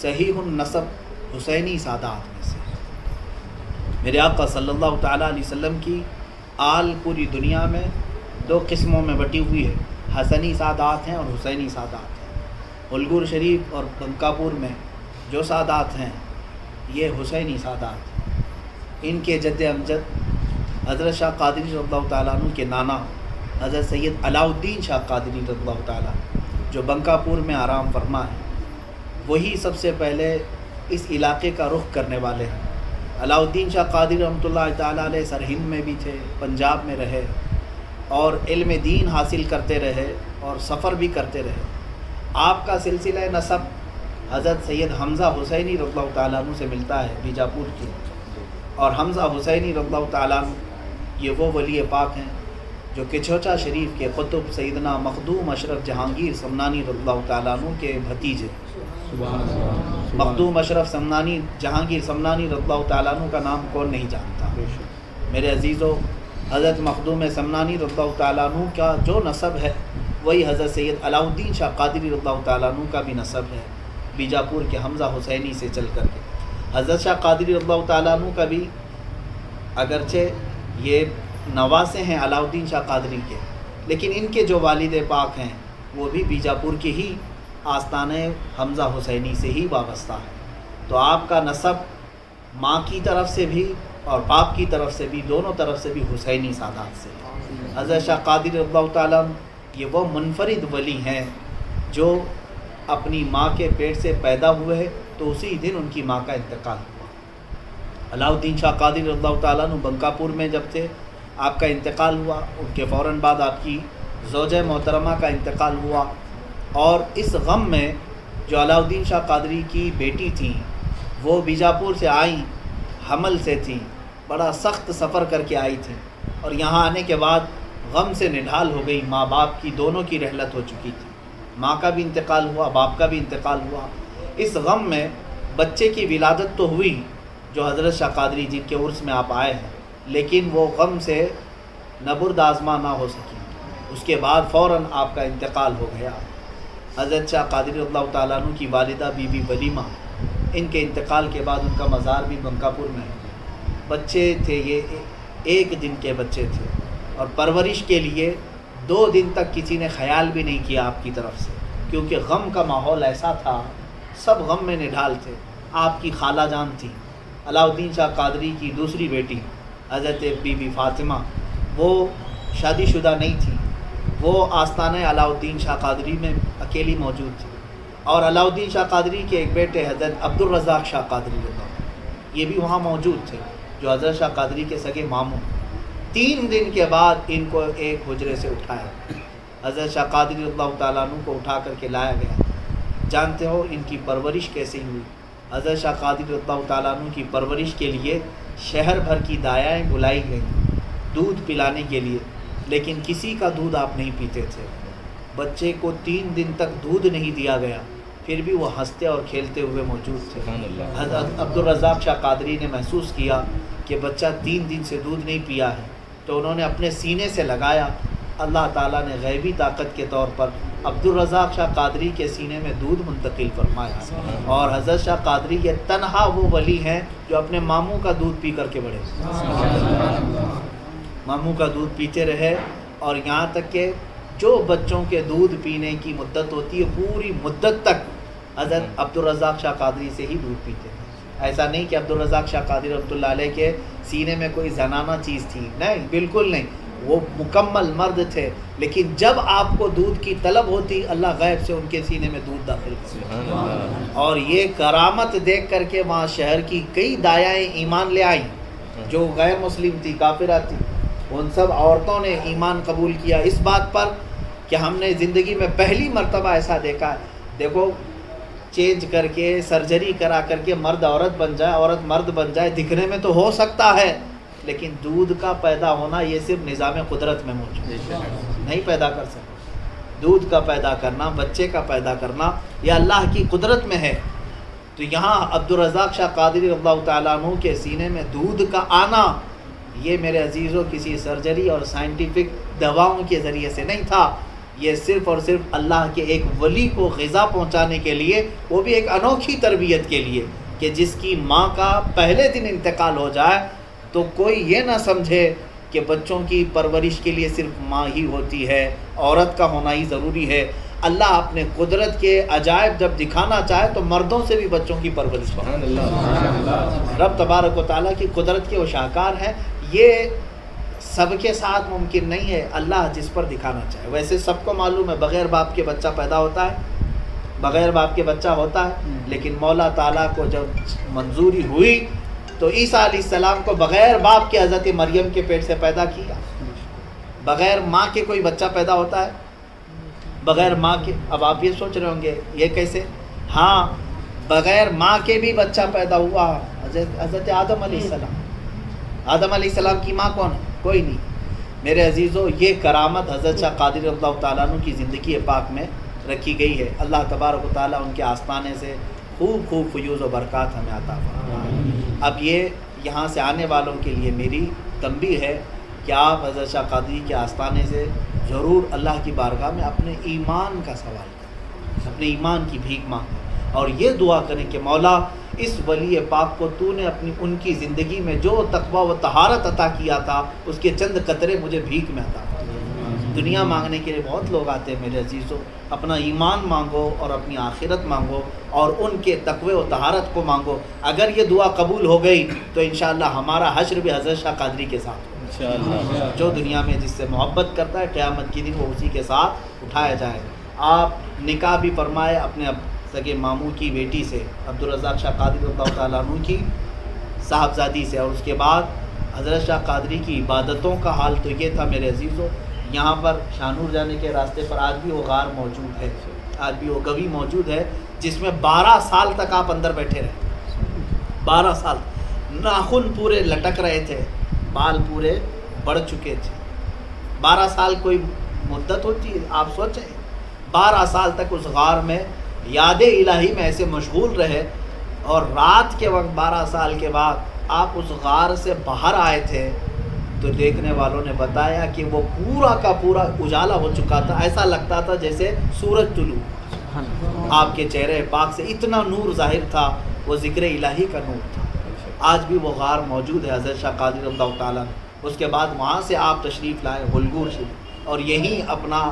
صحیح النسب حسینی سادات میں سے. میرے آقا صلی اللہ تعالیٰ علیہ وسلم کی آل پوری دنیا میں دو قسموں میں بٹی ہوئی ہے، حسنی سادات ہیں اور حسینی سادات ہیں. گلگور شریف اور بنکاپور میں جو سادات ہیں یہ حسینی سادات ہیں. ان کے جد امجد حضرت شاہ قادری رضی اللہ تعالیٰ عنہ کے نانا حضرت سید علاء الدین شاہ قادری رضی اللہ تعالیٰ جو بنکاپور میں آرام فرما ہے، وہی سب سے پہلے اس علاقے کا رخ کرنے والے ہیں. علاء الدین شاہ قادری رحمۃ اللہ تعالیٰ علیہ سرہند میں بھی تھے، پنجاب میں رہے اور علم دین حاصل کرتے رہے اور سفر بھی کرتے رہے. آپ کا سلسلہ نسب حضرت سید حمزہ حسینی رضی اللہ تعالیٰ عنہ سے ملتا ہے بیجاپور کی. اور حمزہ حسینی رضی اللہ تعالیٰ عنہ یہ وہ ولی پاک ہیں جو کچھوچا شریف کے قطب سیدنا مخدوم اشرف جہانگیر سمنانی رضی اللہ تعالیٰ عنہ کے بھتیجے. مخدوم اشرف سمنانی جہانگیر سمنانی رضی اللہ تعالیٰ عنہ کا نام کون نہیں جانتا. میرے عزیزو، حضرت مخدوم سمنانی رضی اللہ تعالیٰ عنہ کا جو نسب ہے وہی حضرت سید علاء الدین شاہ قادری رضی اللہ تعالیٰ عنہ کا بھی نسب ہے، بیجاپور کے حمزہ حسینی سے چل کر کے. حضرت شاہ قادری رضی اللہ تعالیٰ عنہ کا بھی اگرچہ یہ نواسے ہیں علاء الدین شاہ قادری کے، لیکن ان کے جو والد پاک ہیں وہ بھی بیجاپور کے ہی آستانہ حمزہ حسینی سے ہی وابستہ ہے. تو آپ کا نسب ماں کی طرف سے بھی اور باپ کی طرف سے بھی، دونوں طرف سے بھی حسینی سادات سے. حضرت شاہ قادری رضی اللہ تعالیٰ یہ وہ منفرد ولی ہیں جو اپنی ماں کے پیٹ سے پیدا ہوئے تو اسی دن ان کی ماں کا انتقال ہوا. علاؤ الدین شاہ قادری رضی اللہ تعالیٰ عنہ بنکاپور میں جب تھے آپ کا انتقال ہوا، ان کے فوراً بعد آپ کی زوجہ محترمہ کا انتقال ہوا. اور اس غم میں جو علاؤ الدین شاہ قادری کی بیٹی تھیں وہ بیجاپور سے آئیں، حمل سے تھیں، بڑا سخت سفر کر کے آئی تھیں اور یہاں آنے کے بعد غم سے نڈھال ہو گئی. ماں باپ کی دونوں کی رحلت ہو چکی تھی، ماں کا بھی انتقال ہوا، باپ کا بھی انتقال ہوا. اس غم میں بچے کی ولادت تو ہوئی جو حضرت شاہ قادری جن کے عرس میں آپ آئے ہیں، لیکن وہ غم سے نبرد آزما نہ ہو سکی. اس کے بعد فوراً آپ کا انتقال ہو گیا. حضرت شاہ قادری رضی اللہ تعالیٰ عنہ کی والدہ بی بی ولیمہ، ان کے انتقال کے بعد ان کا مزار بھی بنکاپور میں ہے. بچے تھے، یہ 1 دن کے بچے تھے اور پرورش کے لیے 2 دن تک کسی نے خیال بھی نہیں کیا آپ کی طرف سے، کیونکہ غم کا ماحول ایسا تھا، سب غم میں نڈھال تھے. آپ کی خالہ جان تھی علاؤ الدین شاہ قادری کی دوسری بیٹی حضرت بی بی فاطمہ، وہ شادی شدہ نہیں تھی، وہ آستانہ علاؤ الدین شاہ قادری میں اکیلی موجود تھی. اور علاؤ الدین شاہ قادری کے ایک بیٹے حضرت عبدالرزاق شاہ قادری یہ بھی وہاں موجود تھے جو حضرت شاہ قادری کے سگے ماموں. 3 دن کے بعد ان کو ایک حجرے سے اٹھایا، حضرت شاہ قادری رضی اللہ تعالیٰ عنہ کو اٹھا کر کے لایا گیا. جانتے ہو ان کی پرورش کیسے ہوئی؟ حضرت شاہ قادری رضی اللہ تعالیٰ عنہ کی پرورش کے لیے شہر بھر کی دایائیں بلائی گئیں دودھ پلانے کے لیے، لیکن کسی کا دودھ آپ نہیں پیتے تھے. بچے کو 3 دن تک دودھ نہیں دیا گیا، پھر بھی وہ ہنستے اور کھیلتے ہوئے موجود تھے. حضرت عبدالرزاق شاہ قادری نے محسوس کیا کہ بچہ 3 دن سے دودھ نہیں پیا ہے، تو انہوں نے اپنے سینے سے لگایا. اللہ تعالیٰ نے غیبی طاقت کے طور پر عبدالرزاق شاہ قادری کے سینے میں دودھ منتقل فرمایا. اور حضرت شاہ قادری یہ تنہا وہ ولی ہیں جو اپنے ماموں کا دودھ پی کر کے بڑھے، ماموں کا دودھ پیتے رہے. اور یہاں تک کہ جو بچوں کے دودھ پینے کی مدت ہوتی ہے پوری مدت تک حضرت عبدالرزاق شاہ قادری سے ہی دودھ پیتے ہیں. ایسا نہیں کہ عبدالرزاق شاہ قادری رحمۃ اللہ علیہ کے سینے میں کوئی زنانہ چیز تھی، نہیں، بالکل نہیں. وہ مکمل مرد تھے، لیکن جب آپ کو دودھ کی طلب ہوتی اللہ غیب سے ان کے سینے میں دودھ داخل کرتے. اور یہ کرامت دیکھ کر کے وہاں شہر کی کئی دایائیں ایمان لے آئیں جو غیر مسلم تھی، کافرہ تھی. ان سب عورتوں نے ایمان قبول کیا اس بات پر کہ ہم نے زندگی میں پہلی مرتبہ ایسا دیکھا ہے. دیکھو، چینج کر کے سرجری کرا کر کے مرد عورت بن جائے، عورت مرد بن جائے، دکھنے میں تو ہو سکتا ہے، لیکن دودھ کا پیدا ہونا یہ صرف نظام قدرت میں موجود ہے، نہیں پیدا کر سکتے. دودھ کا پیدا کرنا، بچے کا پیدا کرنا یہ اللہ کی قدرت میں ہے. تو یہاں عبدالرزاق شاہ قادری رضی اللہ تعالیٰ عنہ کے سینے میں دودھ کا آنا یہ میرے عزیزوں کسی سرجری اور سائنٹیفک دواؤں کے ذریعے سے نہیں تھا. یہ صرف اور صرف اللہ کے ایک ولی کو غذا پہنچانے کے لیے، وہ بھی ایک انوکھی تربیت کے لیے، کہ جس کی ماں کا پہلے دن انتقال ہو جائے تو کوئی یہ نہ سمجھے کہ بچوں کی پرورش کے لیے صرف ماں ہی ہوتی ہے، عورت کا ہونا ہی ضروری ہے. اللہ اپنے قدرت کے عجائب جب دکھانا چاہے تو مردوں سے بھی بچوں کی پرورش کرتا. رب تبارک و تعالیٰ کی قدرت کے وہ شاہکار ہیں. یہ سب کے ساتھ ممکن نہیں ہے، اللہ جس پر دکھانا چاہے. ویسے سب کو معلوم ہے بغیر باپ کے بچہ پیدا ہوتا ہے، بغیر باپ کے بچہ ہوتا ہے، لیکن مولا تعالیٰ کو جب منظوری ہوئی تو عیسیٰ علیہ السلام کو بغیر باپ کے حضرت مریم کے پیٹ سے پیدا کیا. بغیر ماں کے کوئی بچہ پیدا ہوتا ہے؟ بغیر ماں کے. اب آپ یہ سوچ رہے ہوں گے یہ کیسے؟ ہاں، بغیر ماں کے بھی بچہ پیدا ہوا. حضرت آدم علیہ السلام. آدم علیہ السلام کی ماں کون ہے؟ کوئی نہیں. میرے عزیزوں، یہ کرامت حضرت شاہ قادری رضی اللہ تعالیٰ عنہ کی زندگی پاک میں رکھی گئی ہے. اللہ تبارک و تعالیٰ ان کے آستانے سے خوب خوب فیوز و برکات ہمیں عطا فرمائے. اب یہ یہاں سے آنے والوں کے لیے میری تنبیہ ہے کہ آپ حضرت شاہ قادری کے آستانے سے ضرور اللہ کی بارگاہ میں اپنے ایمان کا سوال کریں، اپنے ایمان کی بھیک مانگیں اور یہ دعا کریں کہ مولا اس ولی پاک کو تو نے اپنی ان کی زندگی میں جو تقویٰ و طہارت عطا کیا تھا اس کے چند قطرے مجھے بھیک میں عطا فرما. دنیا مانگنے کے لیے بہت لوگ آتے ہیں میرے عزیزوں، اپنا ایمان مانگو اور اپنی آخرت مانگو اور ان کے تقوی و طہارت کو مانگو. اگر یہ دعا قبول ہو گئی تو انشاءاللہ ہمارا حشر بھی حضرت شاہ قادری کے ساتھ ہوگا. جو دنیا میں جس سے محبت کرتا ہے قیامت کے دن وہ اسی کے ساتھ اٹھایا جائے. آپ نکاح بھی فرمائے اپنے سگے ماموں کی بیٹی سے، عبدالرزاق شاہ قادری رضی اللہ تعالیٰ عنہ کی صاحبزادی سے. اور اس کے بعد حضرت شاہ قادری کی عبادتوں کا حال تو یہ تھا میرے عزیزوں، یہاں پر شاہنور جانے کے راستے پر آج بھی وہ غار موجود ہے، آج بھی وہ گوی موجود ہے جس میں 12 سال تک آپ اندر بیٹھے رہے. 12 سال ناخن پورے لٹک رہے تھے، بال پورے بڑھ چکے تھے. 12 سال کوئی مدت ہوتی ہے؟ آپ سوچیں 12 سال تک اس غار میں یاد الہی میں ایسے مشغول رہے. اور رات کے وقت 12 سال کے بعد آپ اس غار سے باہر آئے تھے تو دیکھنے والوں نے بتایا کہ وہ پورا کا پورا اجالا ہو چکا تھا. ایسا لگتا تھا جیسے سورج طلوع. آپ کے چہرے پاک سے اتنا نور ظاہر تھا، وہ ذکر الہی کا نور تھا. آج بھی وہ غار موجود ہے حضرت شاہ قادری رضی اللہ تعالیٰ. اس کے بعد وہاں سے آپ تشریف لائے ہلگور شریف اور یہیں اپنا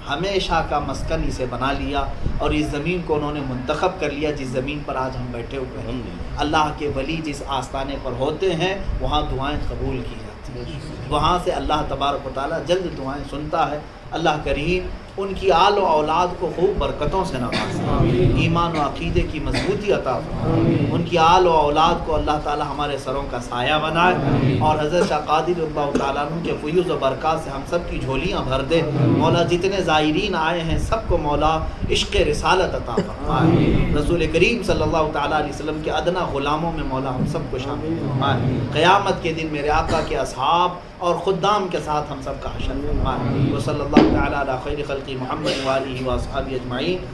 ہمیشہ کا مسکن اسے بنا لیا اور اس زمین کو انہوں نے منتخب کر لیا جس زمین پر آج ہم بیٹھے ہوئے ہیں. اللہ کے ولی جس آستانے پر ہوتے ہیں وہاں دعائیں قبول کی جاتی ہیں، وہاں سے اللہ تبارک و تعالیٰ جلد دعائیں سنتا ہے. اللہ کریم ان کی آل و اولاد کو خوب برکتوں سے نوازے، ایمان و عقیدے کی مضبوطی عطا فرمائے. ان کی آل و اولاد کو اللہ تعالی ہمارے سروں کا سایہ بنائے اور حضرت شاہ قادری رضی اللہ تعالیٰ عنہ کے فیوز و برکات سے ہم سب کی جھولیاں بھر دے. مولا جتنے زائرین آئے ہیں سب کو مولا عشق رسالت عطا فرمائے. رسول کریم صلی اللہ تعالیٰ علیہ وسلم کے ادنا غلاموں میں مولا ہم سب کو شامل فرمائے. قیامت کے دن میرے آقا کے اصحاب اور خدام کے ساتھ ہم سب کا حشر فرمائے. وصلی اللہ تعالیٰ علی خیر خلق محمد وآلہ وصحبہ اجمعین.